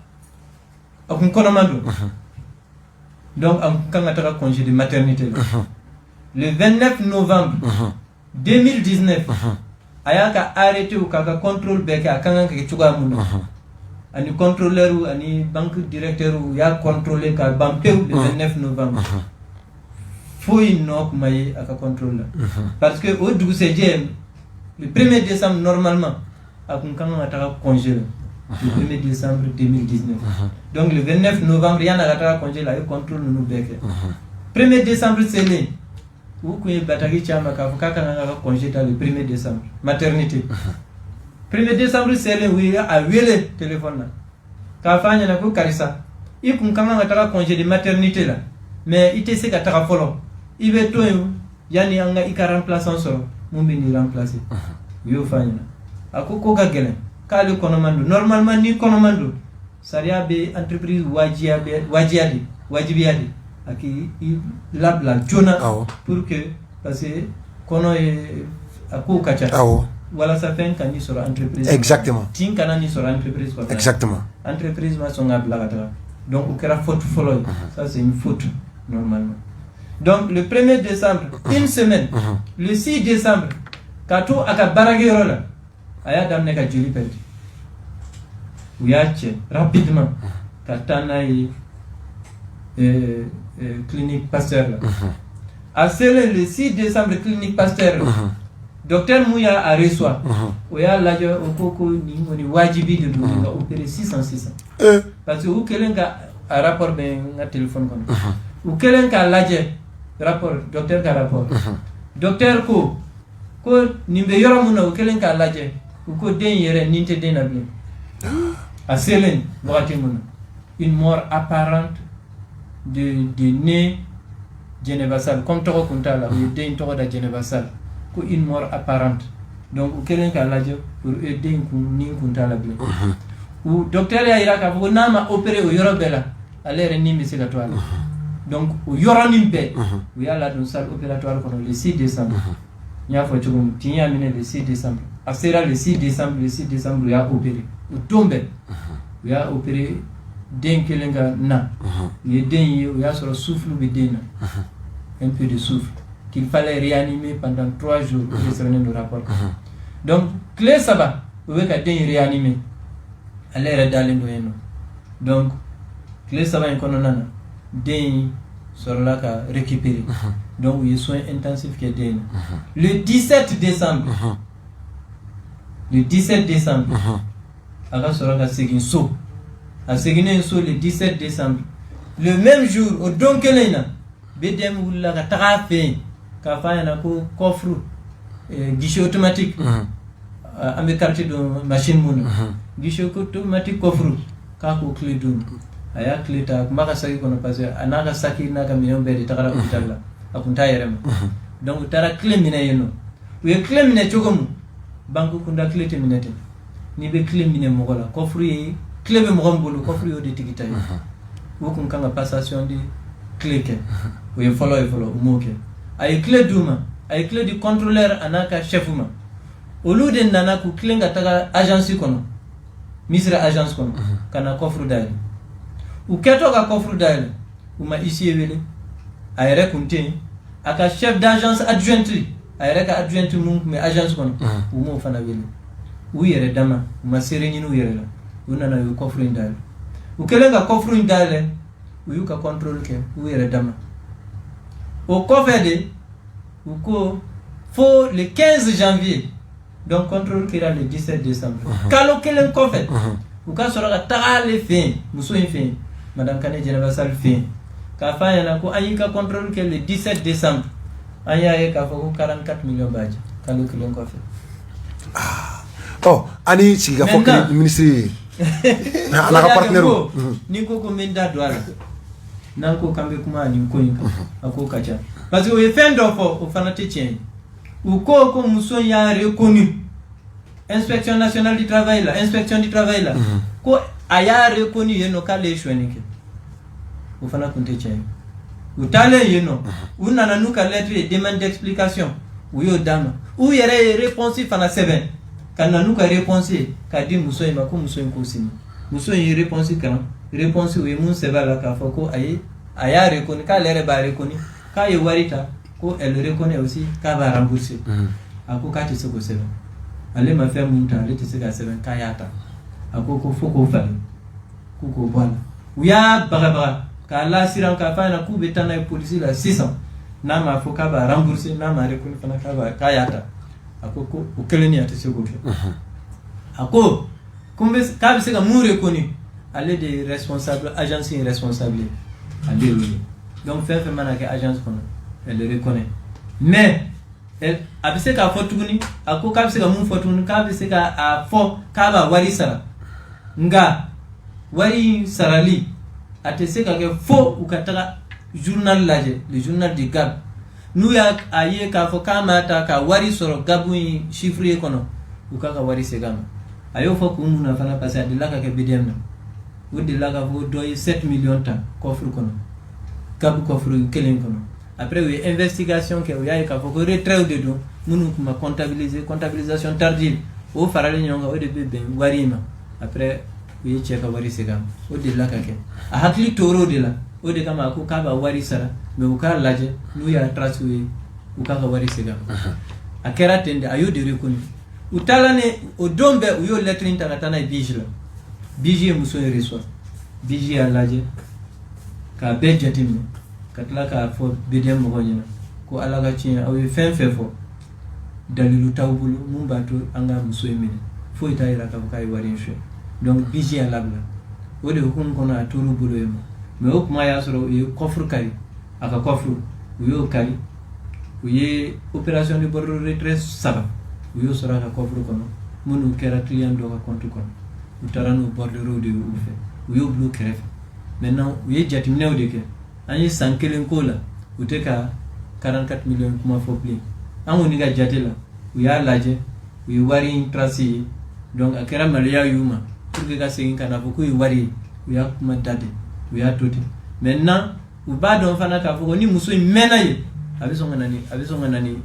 kun kɔnɔma don donc a kun kan ka taga congé de maternité la le 29 novembre 2019 a y'a ka arrêté k'a ka contrôle bɛɛ kɛ a kan ka kɛ cogoya mun na ani contrôleur ani banque directeur y'a contrôlé ka ban pewu le 29 novembre foyi nɔ kuma ye a ka contrôle la parce que o dugusɛjɛ le 1er décembre normalement a kun kan ka taga congé la le 1er décembre 2019 donc le 29 novembre yan'a ka taga congé la a ye contrôle ninnu bɛɛ kɛ 1er décembre selen u kun ye bataki caman k'a fɔ k'a kan ka congé ta le 1er décembre maternité 1er décembre selen u ye a wele téléphone na k'a fɔ a ɲɛna ko karisa i kun kan ka taga congé de maternité la mais i tɛ se ka taga fɔlɔ i bɛ to yen yanni an ka i ka remplaçant sɔrɔ mun bɛ n'i remplacer u y'o fɔ a ɲɛna a ko ka gɛlɛn k'ale kɔnɔman don normalement ni kɔnɔman don sariya bɛ entreprise wajibiya de a k'i labila joona pour que parce que kɔnɔ ye a kow ka ca walasa fɛn ka n'i sɔrɔ entreprise exactement tin kana n'i sɔrɔ entreprise kɔnɔ exactement entreprise ma sɔn k'a bila ka taga donc o kɛra faute fɔlɔ ye ça c'est une faute normalement donc le 1er décembre une semaine le 6 décembre k'a to a ka baarakɛyɔrɔ la a y'a daminɛ ka joli pɛrɛdi u y'a cɛ rapidement ka taa n'a ye clinique Pasteur la a selen le 6 décembre clinique Pasteur la docteur mun y'a a reçoit o y'a lajɛ o ko nin kɔni wajibi de don ka opérer 600 parce que u kɛlen ka a rapport bɛ n ka téléphone kɔnɔ u kɛlen k'a lajɛ rapport docteur ka rapport docteur ko nin bɛ yɔrɔ mun na u kɛlen k'a lajɛ u ko den yɛrɛ nin tɛ den na bilen a selen wagati mun na une mort apparente de né Geneva Sall comme toko kuntala ou den toko da Geneva Sall ko une mort apparente donc kelen ka lajo pour den kun nin kuntala bile ou docteur ya ira ka ko nama opérer o yoro bela alere ni mi sila toile donc o yoro ni be o ya la don salle opératoire kono le 6 décembre nya fo chugum tinya mine le 6 décembre afsera le 6 décembre ya opérer o tombe ya opérer den kelenga na ye den ye o ya soro souffle bi den un peu de souffle qu'il fallait réanimer pendant 3 jours pour se le rapport donc clé saba o we ka den réanimer alere dalendo eno donc clé saba en kono nana den soro la ka récupérer donc il y a soins intensifs qui den le 17 décembre aka soro ka segin so a segin so le 17 décembre le même jour au donkelena bedem wulla ka taxafe ka fayana ko coffre guichet automatique ambe carte de machine mun guichet automatique coffre ka ko clé dum aya clé ta maka saki kono parce anaka saki naka million be de taxara ko talla akunta yerema donc tara clé mina yeno we clé mina chogom banque kunda clé te minete ni be clé mina mogola coffre yi clé be mogombolo coffre yo de tigitay wo kun kanga passation di clé ke we follow umoke ay clé duma ay clé du contrôleur anaka chefuma olude nana ku clé ngata agence kono misra agence kono kana coffre dal u keto ka coffre dal uma ici wele ay rekunte aka chef d'agence adjoint ay reka adjoint mum mais agence kono umo fana wele u yere dama uma sereni no yere la unana yo coffre dal u kelenga coffre dal u ka contrôle ke u yere dama au COVED, faut le 15 janvier, donc contrôle qui est le 17 décembre. Quand on a COVED, ou quand on a les fins, nous sommes fins, Madame Kane Geneva Sall fin. Quand on a un contrôle qui est le 17 décembre, on a 44 millions de badges. Quand on a COVED. Oh, Annie, si vous avez le ministre, la partenaire. Niko komenda douala. Nanko kambe kuma ni mkoyinka ako kacha parce que o fendo fo o fanate tien ou ko muso ya reconnu inspection nationale du travail là inspection du travail là ko aya reconnu yeno kale shwenike o fana kunte tien ou tale yeno ou nananuka lettre de demande d'explication ou yo dama ou yere réponse fana 7 kananuka réponse ka di muso yima ko muso yinko sini muso yi réponse kan réponse oui mun seva la ka foko aya reconnu ka lere ba reconnu ka ye warita ko elle reconnaît aussi ka ba rembourser ako ka ti soko seva ale ma fait mun ta le ti sika seva ka yata ako ko foko fa ko bwana uya baga ka la siran ka fa na ku betana police la 600 na ma foka ba rembourser na ma reconnu fa na ka yata ako ko o keleni ati soko ako kumbe ka bi sika mun reconnu aller des responsables agence irresponsable aller donc faire manaka agence kono elle le reconnaît mais elle abise ka fotuguni ako ka bise ka mun fotuguni ka bise ka a fo ka ba wari sara nga wari sarali atese ka ke fo ukataka journal laje le journal du Gab nous ya aye ka fo ka mata ka wari soro Gabu chiffre kono ukaka wari segama ayo fo ko mun na fana passer de la ka ke bidem na wodi la ka fo doy 7 millions ta coffre kono Gabu coffre kelen kono après oui investigation que oui ka fo ko retrait de do munu kuma comptabilisation tardive o farale nyonga o de bebe warima après oui cheka wari segam o de la ka ke a hakli toro de la o de kama ko ka ba wari sara me o ka laje nu ya trace oui o ka wari segam a kera tende ayo de reconnu utalane o dombe o yo lettre intakatana bijila biji muso reçoit biji a laje ka bejatim katla ka fo bidem mo gonyina ko alaga ci awi fen fo dalilu tawbulu mumbato anga muso emini fo itayira ka kay warin fe donc biji a labla wode hukun kono a turu bulo yemo me o kuma ya soro e coffre kay aka coffre yo kay uye opération de borro retrait saba uyo sora ka coffre kono munu kera client do ka compte kono utarano bordereau de oufe uyo blue crève maintenant uye jatimne o de ke ani sankelen ko la uteka 44 millions kuma fo pli an ni ga jatela u ya laje u wari tracé donc akera malia yuma pour que ga segin kana fo ko wari u ya kuma dade u ya toti maintenant u ba don fana ka fo ni muso mena ye abisonga nani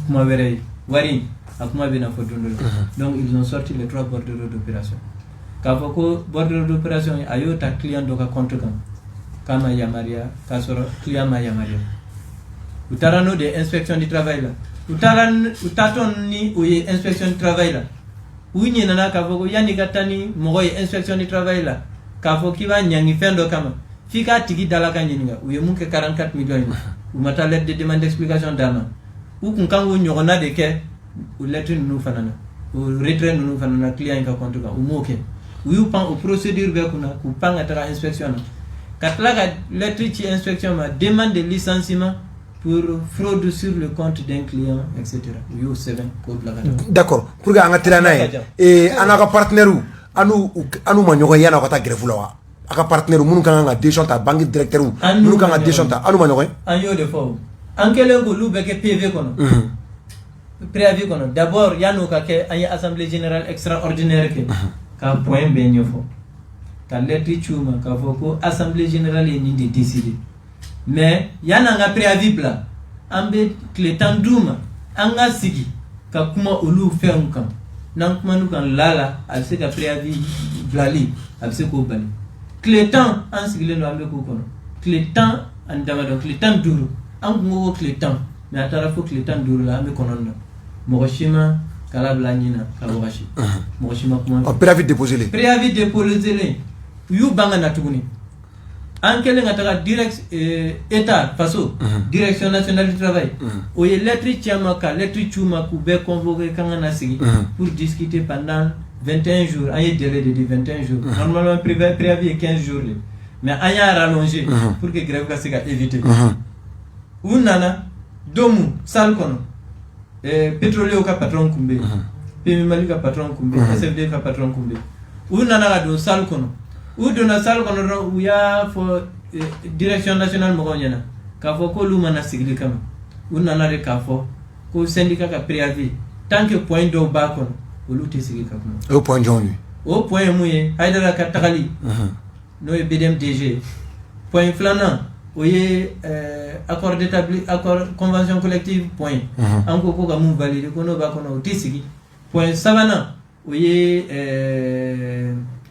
kuma were wari akuma bina fo dondolo donc ils ont sorti les 3 bordereaux d'opération ka fo ko bordereaux d'opération ayo ta client do ka compte kama ya Maria kasoro client ma ya Maria utarano de inspection du travail là utaton ni oye inspection du travail là unyi nana ka fo ko yani gatani mo inspection du travail là ka fo ki ba nyangi fendo kama fika tigi dala ka nyininga uye munke 44 millions ou mata lettre de demande d'explication dama ou kun kango nyogona de ke ou lettre nous fanana ou retrait nous fanana client ka compte ka ou moke ou pan au procédure be kuna ku panga ta inspection katla ka lettre ci inspection ma demande de licenciement pour fraude sur le compte d'un client etc. ou 7 code la kata d'accord pour ga nga tirana e anaka partenaire anu ma nyogo yana ko ta grefou la wa aka partenaire munu kan nga décision ta banque directeur munu kan nga décision ta anu ma nyogo an yo de fo an kelen ko lu be ke PV kono préavis kono d'abord yano ka ke ay assemblée générale extraordinaire ke ka point be nyofo ka lettre chuma ka fo ko assemblée générale ni de décider mais yana nga préavis bla ambe kletan duma anga sigi ka kuma olu fem kan nan kuma nu kan lala al se ka préavis blali al se ko bali kletan an sigile no ambe ko kono kletan an dama do kletan duru an ngo kletan mais atara fo kletan duru la ambe kono no moshima kala blanyina ka washi moshima kuma préavis déposé le yu banga na tuguni ankele ngata direct état faso direction nationale du travail o ye lettre tiama ka lettre chuma ku be convoquer kanga na sigi pour discuter pendant 21 jours ay délai de 21 jours normalement préavis est 15 jours mais aya rallongé pour que grève ka siga éviter unana domu sal kono pétrolier ka patron kumbe pemi malika patron kumbe SFD ka patron kumbe unana ga do sal kono ou dona sal kono ou ya fo direction nationale mo gonyana ka fo ko luma na sigli kam unana de ka fo ko syndicat ka préavis tant que point do ba kono o luté sigli ka ko au point jonu au point muye haydara ka takali no e BDMDG point flanant oye accord d'établi accord convention collective point anko ko ga mu valider ko no ba kono tisigi point savana oye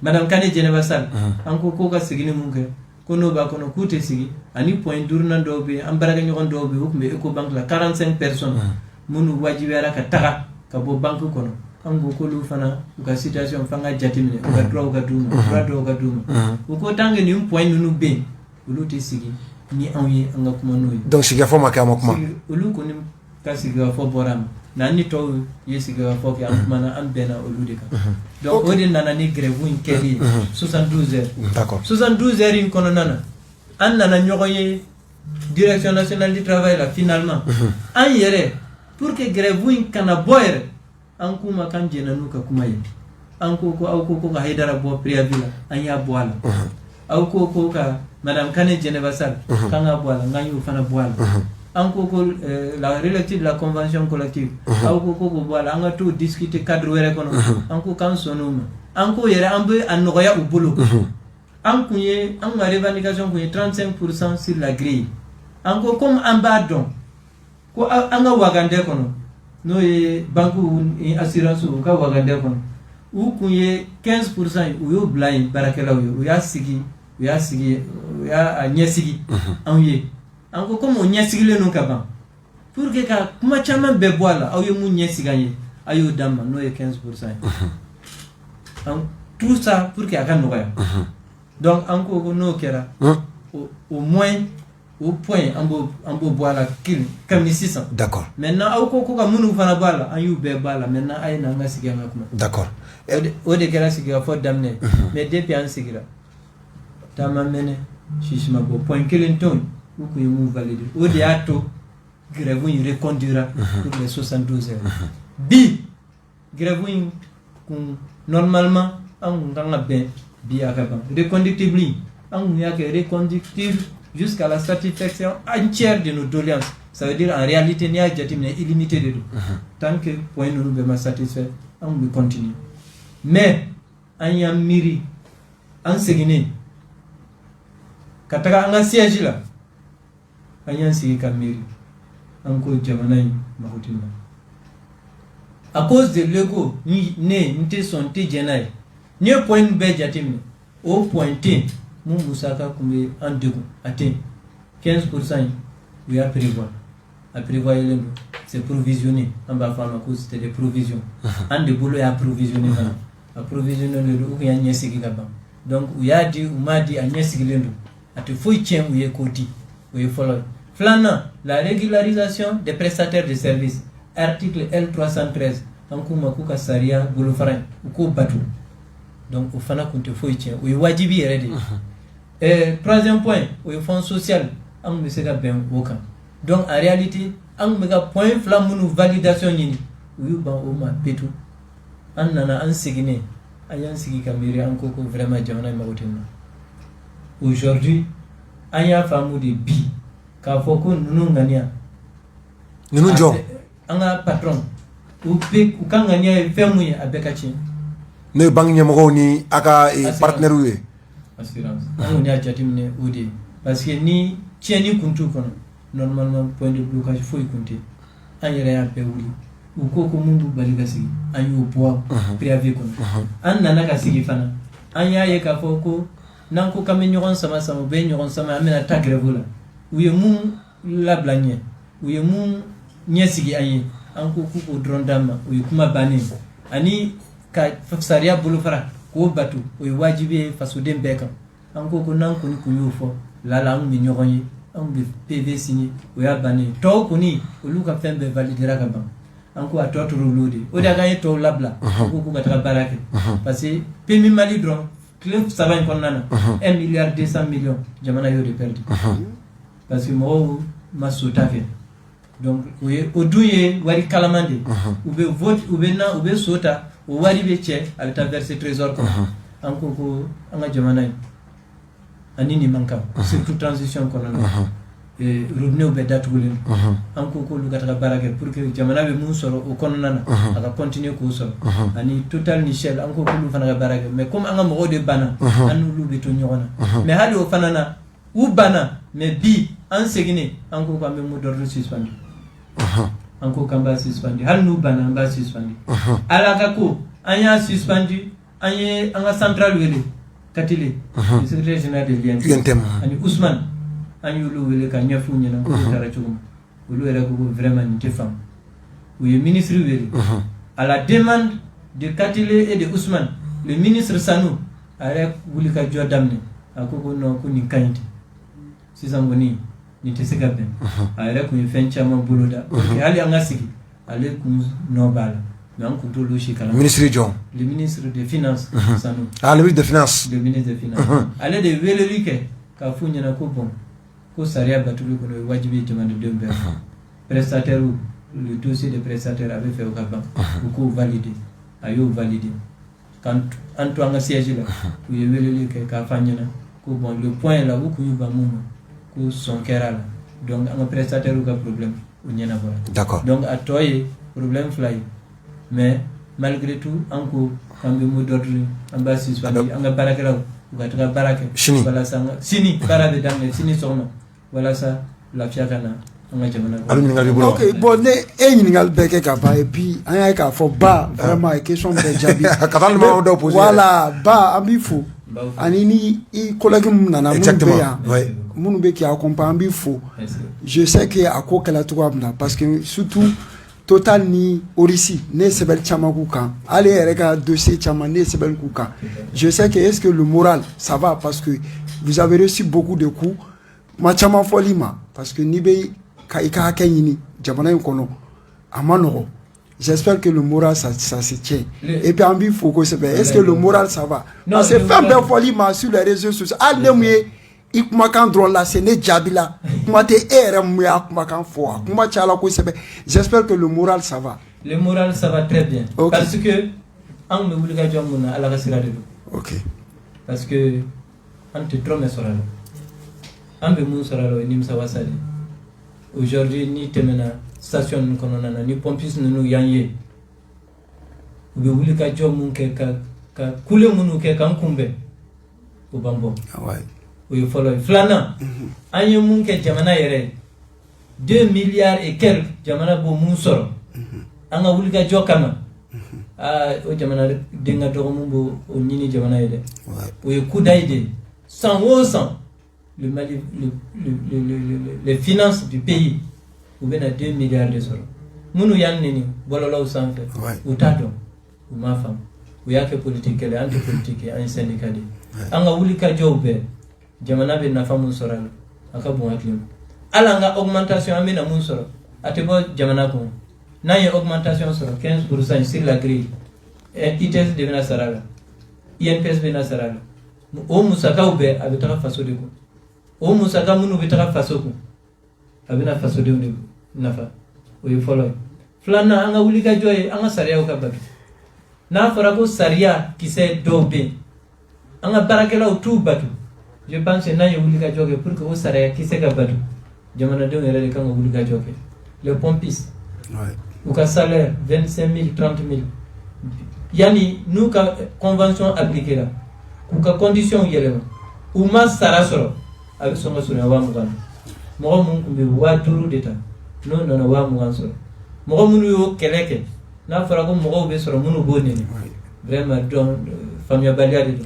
madame Kane Geneva Sal anko ko ga sigini munke ko no ba kono kute sigi ani point durna dobe ambaraga nyon dobe hukme eco bank la 45 personnes munu wajibera ka taka ka bo bank kono ango ko lu fana ka situation fanga jatimine ka droit ka duma ko tangue ni point nunu be uluti sigi ni anyi anga kuma noy donc siga fo makama kuma ulu ko ni ka siga fo boram nani to yesiga fo ki amana ambena ulude ka donc odi nana ni grève win kedi 72 heures d'accord 72 heures in kono nana an nana nyogoye direction nationale du travail là finalement an yere pour que grève win kana boyre an kuma kan jenanu ka kuma yi an ko ka haidara bo préavis là an ya boala au ko ka madame Kane Geneva Sal kanga boala nganyu fana boala anko ko la relative de la convention collective au ko boala anga to discuter cadre were kono anko kan sonoma anko yere ambe anoya ubulu ankunye an revendication kunye 35% sur la grille anko comme ambadon ko anga wagande kono no ye banku assurance ka wagande kono u kunye 15% u yo blind barakela u ya sigi ya nyesigi anye anko comme nyesigi le no kaba pour que ka kuma chama be boala au ye mu nyesiga ye ayo dama no ye 15%. Tout ça pour que aka no ya donc anko ko no kera au moins au point ambo boala kil comme 600. D'accord. Maintenant au ko ka munu fana boala ayu be boala maintenant ay na nga siga ngakuma. D'accord. O de kera siga fo damne mais depuis an sigira tama mene shishima bo point kilinton ou que vous validez au diato grève vous reconduira pour les 72 heures bi grève vous normalement on nganga ben bi akaba reconductible on ya que reconductible jusqu'à la satisfaction entière de nos doléances. Ça veut dire en réalité, il y a illimité de tout. Tant que point nous nous satisfait, on peut continuer. Mais, on y a miri, on s'est guiné. Quand on a un siège là, on y a un siège comme miri. On peut dire à cause de l'ego, ni ne son te jenai. Ni point nous béjatim, au point T, mon moussaka comme en deux atteint 15%, oui à prévoir. À prévoir, c'est provisionné. En bas, c'était des provisions. En de boulot, à provisionner. À provisionner le loup et à niaisi. Donc, il y a dit, ou m'a dit à niaisi. À te fouiller, tiens, ou y est côté. Ou y follow. Flanant, la régularisation des prestataires de services. Article L313. En Koumakouka Saria, Boulofarin, ou Kou Batou. Donc, au Fana, qu'on te fouille, tiens, ou y wajibi est ready. Et troisième point, ou y fonds social. En Messega Ben Wokan. Donc en réalité, on a point flamme nous validation ni oui ban o ma petu an nana an signé ayan sigi kamiri an koko vraiment jamana magotina aujourd'hui aya famu de bi ka foko nunu ngania nunu jo anga patron ou pe ou kan ngania femu abekachi ne bangi mo ni aka partenaire wi assurance on y a jatimne odi parce que ni tieni kuntu kono normalement point de blocage faut y compter en yere un peu ou koko mundu baligasi en yo poids préavis kono an nana ka sigi fana an ya ye ka foko nan ko kam nyoron sama be nyoron sama amena tagrevo la ou ye mum la blagne ou ye mum nyesigi ayi an ko ko drondama ou kuma bani ani ka saria bulu fara ko batu ou wajibi fasudem beka an ko nan ko ni kuyo fo la la mi nyoron yi on be PV signé ou ya bané to kuni o luka fembe validera ka ban anko atoto lodi o da gagné to labla ko ko gata barake parce que pemi mali dron club saban kon nana 1 milliard 200 millions jamana yo de perdu parce que mo masuta fe donc o douye wari kalamande ou be vote ou be na ou be sota o wari be che avec ta verser trésor ko anko ko anga jamana anini manka surtout transition kono et rubne be datulen anko ko lu gata barake pour que jamana be mun soro o kono nana aka continuer ko soro ani total nichel anko ko lu fana barake mais comme anga mo de bana anu lu be to nyona mais hali o fanana ou bana mais bi en segine anko ko me mo dordo suspendu anko kamba suspendu hal nu bana ba suspendu ala ka ko anya suspendu anye anga central wele katile le secrétaire général de l'INTM ani Ousmane ani lu wele ka nyafu nyana ko tara chugum lu era ko vraiment ni femme ou le ministre wele à la demande de Katile et de Ousmane le ministre Sanou ara wuli ka jodamne akoko no ko ni kanti sisangoni ni teseka ben ara ko fencha ma buluda ok ali anga sigi ale ku no bala donc tout le ministre John le ministre des finances Sanou le ministre des finances le ministre des finances allez de velelike ka funya na ko bon ko saria batulu ko wajibi demande de mbé prestataire le dossier de prestataire avait fait au Gabon ko validé ayo validé quand Antoine a siégé là où il velelike ka fanya na ko bon le point là où ko yuba mumu ko son kerala donc un prestataire ko problème ou nyana voilà d'accord donc à toi problème fly mais malgré tout encore quand me d'ordre ambassade anga barakela ugata baraka voilà ça sini barabe damne sini sono voilà ça la fiakana anga jamana ok bon ne ningal beke ka ba et puis anya ka fo ba vraiment question de jabi katalement do poser voilà ba ambifu anini i collègue nana munu be ki accompagne ambifu je sais que à quoi qu'elle a trouvé parce que surtout Total ni Orisi ne sebel chama kuka allez rega dossier chama ne sebel kuka je sais que est-ce que le moral ça va parce que vous avez reçu beaucoup de coups ma chama folima parce que ni be ka ika kenyini jamana kono amano j'espère que le moral ça se tient et puis ambi faut que c'est est-ce que le moral ça va parce que faire bien folima sur les réseaux sociaux allez ikuma kan drôle là c'est ne jabila kuma te erem ya kuma kan fo kuma chala ko sebe j'espère que le moral ça va très bien okay. Parce que en me wulga jomuna ala gasira de OK parce que ante trop me sorala ambe mun saralo nim sawasade aujourd'hui ni temena station kono nana ni pompis nunu yanye ube wuli ka job mun ke ka kule munu ke kan kumbe o bambo ouais o yo follow flana anye mun ke jamana yere 2 milliards et quelques jamana bo mun soro anga wuli ka job kama o jamana denga to mun bo o nyini jamana yede ouais o yo kudaide 100% le Mali, les finances du pays, ou bien à 2 milliards de euros. Nous yang nini, bololo ou sans fait, ou tado, ou ma femme, ou yake politique, elle est anti-politique, un syndicat. Anga wulika jobe, jamana be na femme soralo, aka bon aklim. Alanga augmentation amena mun soro, atebo jamana ko. Na y augmentation soro 15% sur la grille. ITS devena sarala. INPS devena sarala. O musaka ube abitaka faso de ko. O musaka munu bitaka faso ko abina faso de ne nafa o yi follow flana anga wulika joye anga sariya ka batu na fara ko sariya kise dobe anga barakela o tu batu je pense na ye wulika joge pour que o sariya kise ka batu jamana de ngere ka wulika joge le pompiste ouais ou ka salaire 25 000 30 000 yani nous ka convention appliquée là ou ka condition yelema ou ma sarasoro avec son sura wa mugan mo mun kumbe wa duru deta non non wa mugan so mo mun yo keleke na fara ko mo be soro munu boni vraiment donc famille baliade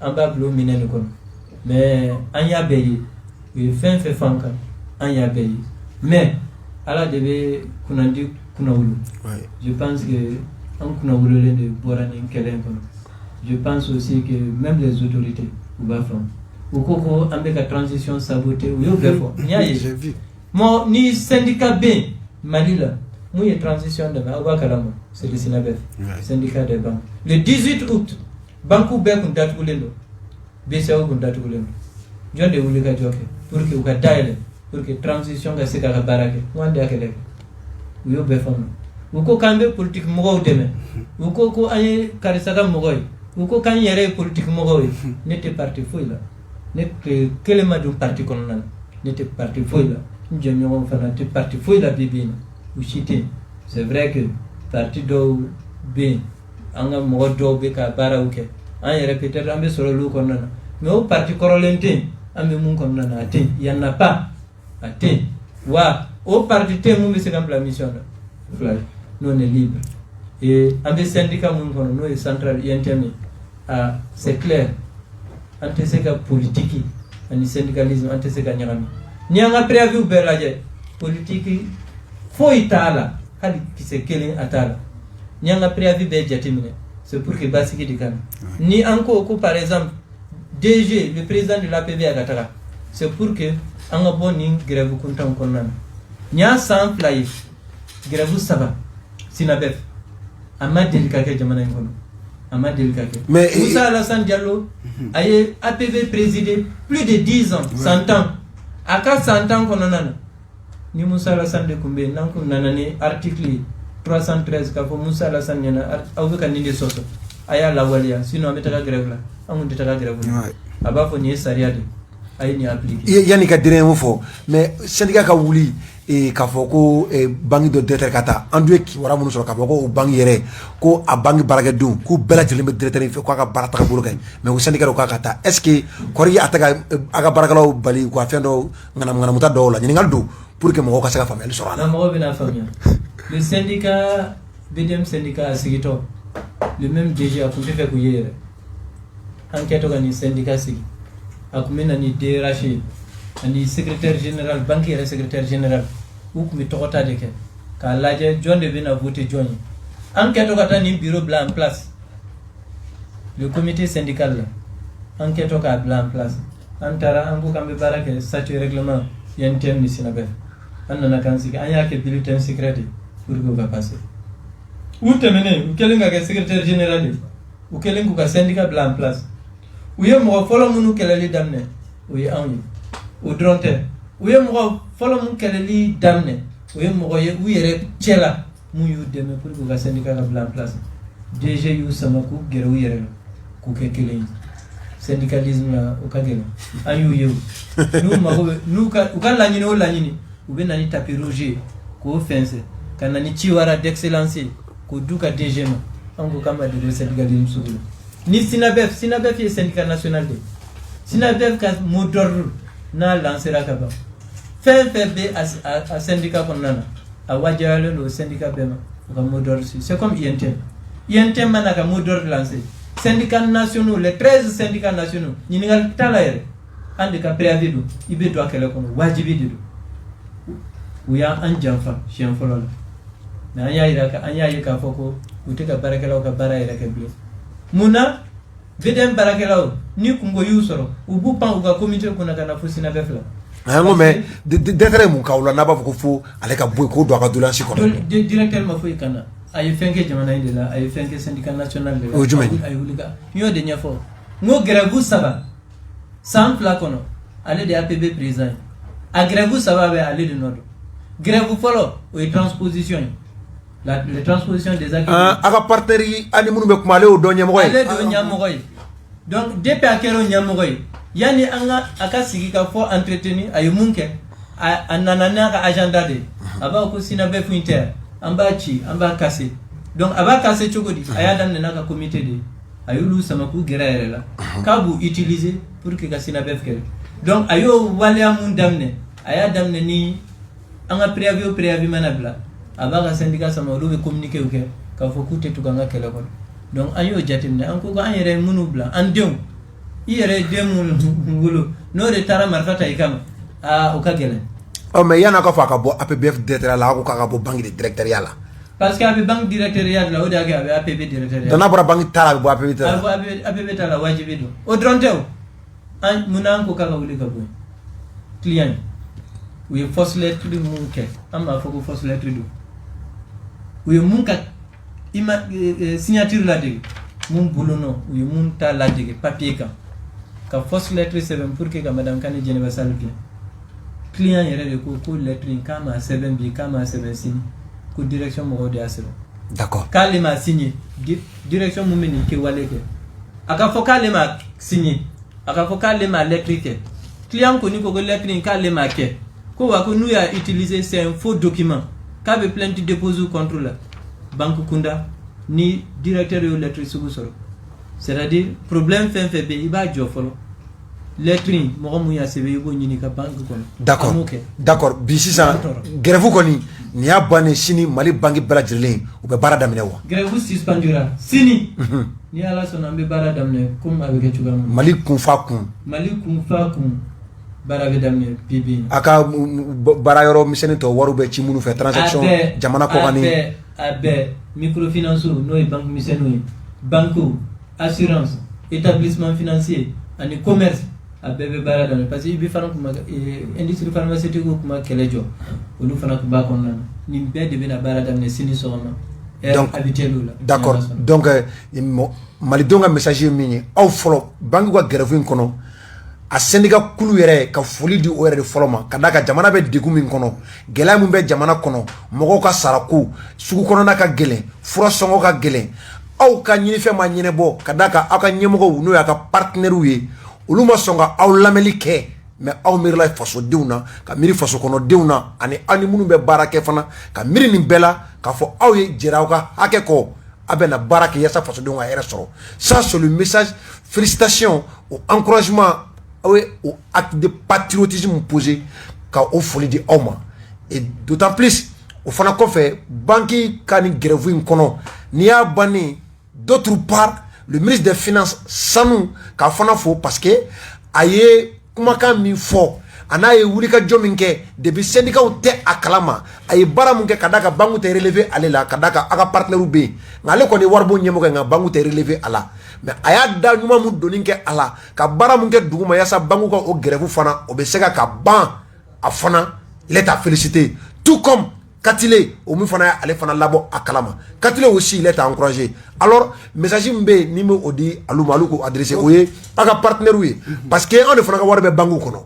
amba blo minene kon mais anya beyi we fin fanka anya beyi mais ala debe kunandi kunawulu je pense que en kunawulu le de borani kelen kon je pense aussi que même les autorités ou bafam ou koko ambe ka transition sabotée ou yo befo niaye j'ai vu mo ni syndicat B Malila mu ye transition de ba kalamo c'est le Sinabef syndicat des banques le 18 août banku be kun datu lendo BCO kun datu lendo jonde wuli ka joke pour que ka daile pour que transition ga sika ka barake wande akele yo befo ou ko kambe politique mo go deme ou ko ay karisaka mo goy ou ko kan yere politique mo goy n'était parti fouille là n'était que le madou parti colonel n'était parti fouille là nous avons fait parti fouille la bibine ou chité c'est vrai que parti do B anga mo do be ka bara uke an yere peut-être ambe solo lu colonel mais au parti corolente ambe mun colonel atin il y en a pas atin wa au parti te mun be se comme la mission là nous on est libre et ambe syndicat mun kono no est central INTM ah c'est clair anteseka politique ani syndicalisme anteseka nyagami nyanga préavis belaje politique fo itala hali kisekele atala nyanga préavis be jatimine c'est pour que basiki dikana ni anko ko par exemple DG le président de l'APB agataka c'est pour que anga boni grève kuntam konnan nya sans play grève saba Sinabef ama delikake jamana ngono ama delikake mais Moussa Alassane Diallo aye APB présidé plus de 10 ans 100 ans aka 100 ans kononana ni Moussa Alassane de Koumbe nanko nanani article 313 ka fo Moussa Alassane yana awuka ninde soso aya la walia sinon ametaka grève la amunde taka grève aba fo ni sariya de ay ni appliquer yani ka dire mo fo mais syndicat ka wuli e ka fo ko bangi do directeur kata andu ki wara munu so ka fo ko bangi yere ko a bangi baraka dum ku bela jeli me directeur fe ko ka barata ka bolo kay mais ko syndicat ko kata est ce que kori ataka aga baraka law bali ko afendo ngana muta do la ni ngal do pour que mo ko ka famel so na mo bina famia le syndicat BDM syndicat sigito le même DG a fait ko yere enquête organi syndicat sigi akumena ni DRH ani secrétaire général banquier secrétaire général ou mi tokota de ke ka laje jonde bina voter joni enquête kata ni bureau blanc en place le comité syndical là enquête ka blanc en place antara angu kambe barake statut règlement yentem ni Sinabef anna kansi anya ke bulletin secret pour que va passer ou temene ou kelenga ke secrétaire général ou kelenga ka syndicat blanc en place ou ye mo folo munu kelali damne ou ye anwi ou dronte ou ye mo folo mun kelali damne ou ye mo ye ou yere tchela mu yu deme pour que ka syndicat blanc en place DG yu samaku gere ou yere ku ke kelen syndicalisme la o ka gɛlɛn an y'u ye n'u mago bɛ n'u ka laɲini o laɲini u bɛ na ni tapis rouge k'o fɛnsɛ ka na ni ci wara d'excellence k'o du ka DG ma an ko k'an ma deli syndicalisme sugu la ni Sinabef ye syndicat national de Sinabef ka mot d'ordre n'a lancera ka ban fɛn fɛn bɛ a syndicat kɔnɔna na a wajibiyalen don syndicat bɛɛ ma o ka mot d'ordre c'est comme INTM mana ka mot d'ordre lancé syndicats nationaux les 13 syndicats nationaux ɲininkali t'a la yɛrɛ an de ka préavis don i bɛ don a kɛlɛ kɔnɔ wajibi de don u y'an janfa siɲɛ fɔlɔ la mais an y'a ye k'a fɔ ko u tɛ ka baarakɛlaw ka baara yɛrɛ kɛ bilen mun na VDN baarakɛlaw ni kungo y'u sɔrɔ u b'u pan u ka comité kunna ka na fo Sinabef la an ko mais directeur mun k'aw la n'a b'a fɔ ko fo ale ka bɔ yen k'o don a ka doléance kɔnɔ directeur ma foyi kana a ye fɛn kɛ jamana in de la a ye fɛn kɛ syndicat national de la o jumɛn a ye wuli ka n y'o de ɲɛfɔ n ko grève 3 san 2 kɔnɔ ale de APB président ye a grève 3 bɛ ale de nɔ don grève fɔlɔ o ye transposition ye la transposition des acquis a ka partenaire yi ani minnu bɛ kuma ale y'o dɔn ɲɛmɔgɔ ye ale de y'o ɲɛmɔgɔ ye donc depuis a kɛra o ɲɛmɔgɔ ye yani a ka sigi ka fɔ entretenir a ye mun kɛ a nana n'a ka agenda de a b'a ko Sinabef in tɛ an b'a ci an b'a kase donc a b'a kase cogo di a y'a daminɛ n'a ka comité de a y'olu sama k'u gɛrɛ a yɛrɛ la k'a b'u utiliser pour que ka Sinabef kɛlɛ donc a y'o waleya mun daminɛ a y'a daminɛ ni an ka préavis mana bila a b'a ka syndicat sama olu bɛ communiquer kɛ k'a fɔ k'u tɛ tugu an ka kɛlɛ kɔnɔ donc an y'o jateminɛ an ko an yɛrɛ minnu bila an denw i yɛrɛ den minnu bolo n'o de taara marifa ta i kama o ka gɛlɛn. mais yan'a ka fɔ a ka bɔ APBF directeur la a ko k'a ka bɔ banque de directoriat la. parce que a bɛ banque directoriat la o de y'a kɛ a bɛ APB directoriat. donc n'a bɔra banque ta la a bɛ bɔ APB ta la. a bɛ APB ta la wajibi don o dɔrɔn tɛ o munna an ko k'a ka wuli ka bɔ yen client u ye fausse lettre mun kɛ an b'a fɔ ko fausse lettre don u ye mun ka signature ladege mun bolonɔ u ye mun ta ladege papier kan ka fausse lettre sɛbɛn pour que ka madame Kane Djeneba Sall gɛn client yɛrɛ de ko lettre in k'a ma sɛbɛn bi k'a ma sɛbɛn sini ko direction mɔgɔw de y'a sɛbɛn. d'accord k'ale ma signé direction mun bɛ nin kɛwale kɛ a ka fɔ k'ale ma signé a ka fɔ k'ale ma lettre kɛ client kɔni ko lettre in k'ale ma kɛ ko wa ko n'u y'a utiliser c'est un faux document k'a bɛ plainte déposer contre la banque kunda ni directeur y'o lettre sugu sɔrɔ c'est-à-dire problème fɛn fɛn bɛ yen i b'a jɔ fɔlɔ lettre in mɔgɔ mun y'a sɛbɛn i b'o ɲini ka banque kɔnɔ. d'accord bi sisan grève kɔni nin y'a bannen sini Mali banque bɛɛ lajɛlen u bɛ baara daminɛ wa. grève suspendura sini ni Ala sɔnna an bɛ baara daminɛ comme a bɛ kɛ cogoya min na. Mali kunfa kun. Mali kunfa kun baara bɛ daminɛ bi bi in na. a ka baara yɔrɔ misɛnnin tɔ wariw bɛ ci minnu fɛ transaction jamana kɔ kan ni. a bɛɛ microfinance n'o ye banque misɛnninw ye banque assurance établissement financier ani commerce a bɛɛ bɛ baara daminɛ parce que i bɛ fana kuma industrie pharmaceutique kuma kɛlɛ jɔ olu fana tun b'a kɔnɔna na nin bɛɛ de bɛna baara daminɛ sini sɔgɔma heure habituelle la. d'accord donc malidenw ka message ye min ye aw fɔlɔ banque ka grève in kɔnɔ a syndicat kulu yɛrɛ ka foli di o yɛrɛ de fɔlɔ ma ka d'a kan jamana bɛ degun min kɔnɔ gɛlɛya min bɛ jamana kɔnɔ mɔgɔw ka sarako sugu kɔnɔna ka gɛlɛn fura sɔngɔ ka gɛlɛn aw ka ɲinifɛn ma ɲɛnɛbɔ ka d'a kan aw ka ɲɛmɔgɔw n'o y'a ka partenaires ye olu ma sɔn ka aw lamɛnli kɛ mais aw miirila fasodenw na ka miiri faso kɔnɔdenw na ani aw ni minnu bɛ baara kɛ fana ka miiri nin bɛɛ la k'a fɔ aw ye jɛra aw ka hakɛ kɔ a bɛ na baara kɛ yaasa fasodenw ka hɛrɛ sɔrɔ ça c'est le message félicitations au encouragement aw ye o acte de patriotisme posé ka o foli di aw ma et d'autant plus o fana kɔfɛ banque ka ni grève in kɔnɔ n'i y'a bannen d'autre part le ministre des finances Sanu k'a fana fo parce que a ye kumakan min fɔ a n'a ye wulikajɔ min kɛ depuis syndicats tɛ a kalama a ye baara min kɛ ka d'a kan banque tɛ relevé ale la ka d'a kan a ka partenaires bɛ yen nka ale kɔni ye waribon ɲɛmɔgɔ ye nka banque tɛ relevé a la mais a y'a da ɲuman mun donni kɛ a la ka baara mun kɛ duguma yaasa banque ka o grève fana o bɛ se ka ban a fana il est à féliciter tout comme Katile o min fana ale fana labɔ a kalama Katile aussi il est à encourager alors message min bɛ yen ni bɛ o di alu ma alu k'o adressé o ye a ka partenaires ye parce que anw de fana ka wari bɛ banque kɔnɔ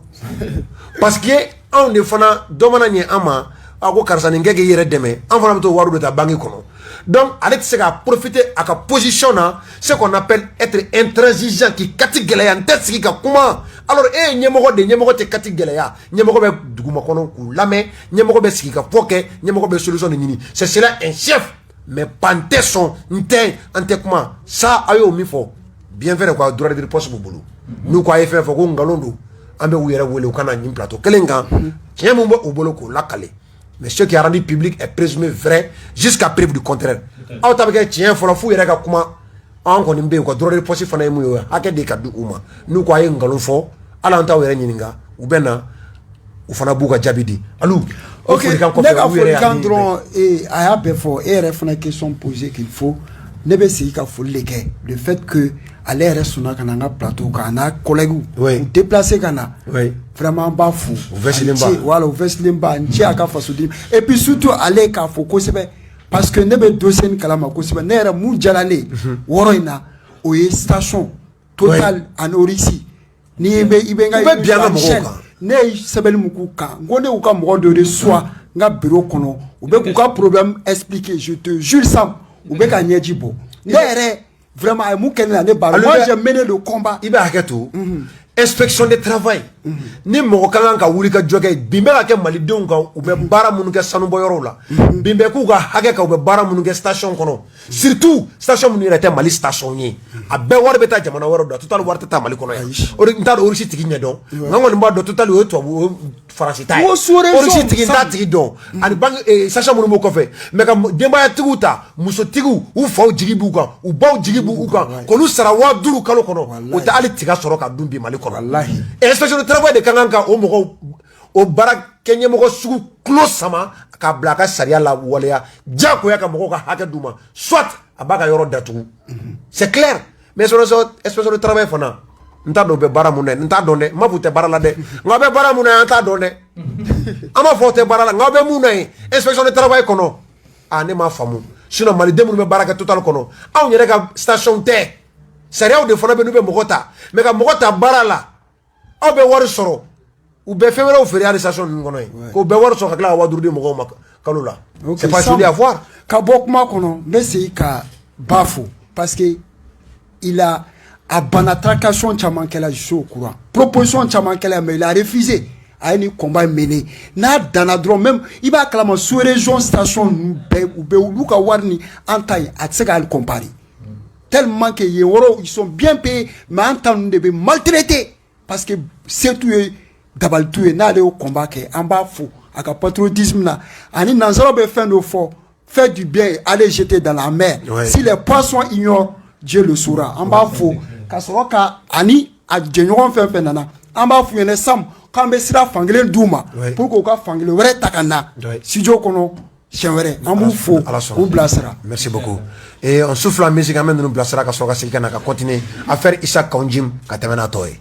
parce que anw de fana dɔ mana ɲɛ an ma a ko karisa nin kɛ k'i yɛrɛ dɛmɛ an fana bɛ t'o wari de ta banque kɔnɔ donc ale tɛ se ka profiter a ka position na ce qu'on appelle être intransigeant k'i kati gɛlɛya n tɛ sigi ka kuma alors e ye ɲɛmɔgɔ de ɲɛmɔgɔ tɛ kati gɛlɛya ɲɛmɔgɔ bɛ dugumakɔnɔ k'u lamɛn ɲɛmɔgɔ bɛ sigi ka fɔ kɛ ɲɛmɔgɔ bɛ solution de ɲini c'est cela un chef mais pas n tɛ sɔn n tɛ an tɛ kuma ça a y'o min fɔ bien vrai quoi droit de poste b'u bolo n'u ko a ye fɛn fɔ ko nkalon don an bɛ u yɛrɛ wele u ka na nin plateau kelen kan tiɲɛ min bɛ u bolo k'o lakale mais ce qui a rendu public est présumé vrai jusqu'à preuve du contraire aw ta bɛ kɛ tiɲɛ fɔlɔ f'u yɛrɛ ka kuma an kɔni bɛ yen u ka droit de poste fana ye mun ye hakɛ de ka di u ma n'u ko a ye nkalon fɔ hali an t'aw yɛrɛ ɲininka u bɛ na u fana b'u ka jaabi di alu ok ne ka folikan dɔrɔn a y'a bɛɛ fɔ e yɛrɛ fana question posée qu'il faut ne bɛ segin ka foli de kɛ le fait que ale yɛrɛ sɔnna ka na an ka plateau kan a n'a collègue u déplacer ka na vraiment an b'a fo u vɛsilen ba n cɛ a ka fasoden et puis surtout ale k'a fɔ kosɛbɛ parce que ne bɛ dossier nin kalama kosɛbɛ ne yɛrɛ mun diyara ne ye wɔɔrɔ in na o ye station Total ani Orixi ni i bɛ n ka ne ye sɛbɛnni min k'u kan n ko ne y'u ka mɔgɔ dɔ de soit n ka bureau kɔnɔ u bɛ k'u ka problème expliquer je te jure Sam u bɛ ka ɲɛji bɔ ne yɛrɛ vraiment a ye mun kɛ ne la ne b'a dɔn moi j'ai mené le combat i bɛ hakɛ to inspection de travail ni mɔgɔ ka kan ka wuli ka jɔ kɛ bin bɛ ka kɛ malidenw kan u bɛ baara minnu kɛ sanubɔyɔrɔw la bin bɛ k'u ka hakɛ kan u bɛ baara minnu kɛ station kɔnɔ surtout station minnu yɛrɛ tɛ Mali station ye a bɛɛ wari bɛ taa jamana wɛrɛw la Total wari tɛ taa Mali kɔnɔ yan n t'a dɔn Orixi tigi ɲɛ dɔn nka n kɔni b'a dɔn Total o ye tubabu Faransi ta ye Orixi tigi n t'a tigi dɔn ani banque station minnu b'o kɔfɛ mais ka denbayatigiw ta musotigiw u faw jigi b'u kan u baw jigi b'u kan k'olu sara 5000 kalo kɔnɔ o tɛ hali tiga sɔrɔ ka dun bi Mali kɔnɔ inspection de travail de kan ka o mɔgɔw o baara kɛ ɲɛmɔgɔ sugu tulo sama k'a bila a ka sariya la waleya diyagoya ka mɔgɔw ka hakɛ d'u ma soit a b'a ka yɔrɔ datugu c'est clair mais inspection de travail fana n t'a dɔn u bɛ baara mun na n t'a dɔn dɛ n m'a fɔ u tɛ baara la dɛ nka a bɛ baara mun na an t'a dɔn dɛ an m'a fɔ u tɛ baara la nka a bɛ mun na yen inspection de travail kɔnɔ ne m'a faamu sinon maliden minnu bɛ baara kɛ Total kɔnɔ anw yɛrɛ ka station tɛ sariyaw de fana bɛ n'u bɛ mɔgɔ ta mais ka mɔgɔ ta baara la aw bɛ wari sɔrɔ u bɛ fɛn wɛrɛw feere hali station ninnu kɔnɔ yen k'o bɛɛ wari sɔrɔ ka tila ka 5000 di mɔgɔw ma kalo la c'est pas joli à voir ka bɔ kuma kɔnɔ n bɛ segin ka ba fo parce que il a a banna tracation caman kɛla je suis au courant proposition caman kɛla mais il a refusé a ye ni combat mené n'a danna dɔrɔn même i b'a kalama sous région station ninnu bɛɛ u bɛ olu ka wari ni an ta ye a tɛ se k'ale comparer tellement que yen wɔrɔ ils sont bien payés mais an ta ninnu de bɛ maltraité parce que setu ye dabalitu ye n'ale y'o combat kɛ an b'a fo a ka patriotisme na ani nanzaraw bɛ fɛn dɔ fɔ faire du bien et aller jeter dans la mer si les poissons ignorent Dieu le saura an b'a fo ka sɔrɔ ka ani a jɛɲɔgɔn fɛn fɛn nana an b'a f'u ɲɛna Sam k'an bɛ sira fankelen d'u ma pour que u ka fankelen wɛrɛ ta ka na studio kɔnɔ siɲɛ wɛrɛ an b'u fo k'u bilasira. Merci beaucoup et on souffle en musique an bɛ ninnu bilasira ka sɔrɔ ka segin ka na ka continuer à faire Issa Kaunjim ka tɛmɛ n'a tɔ ye.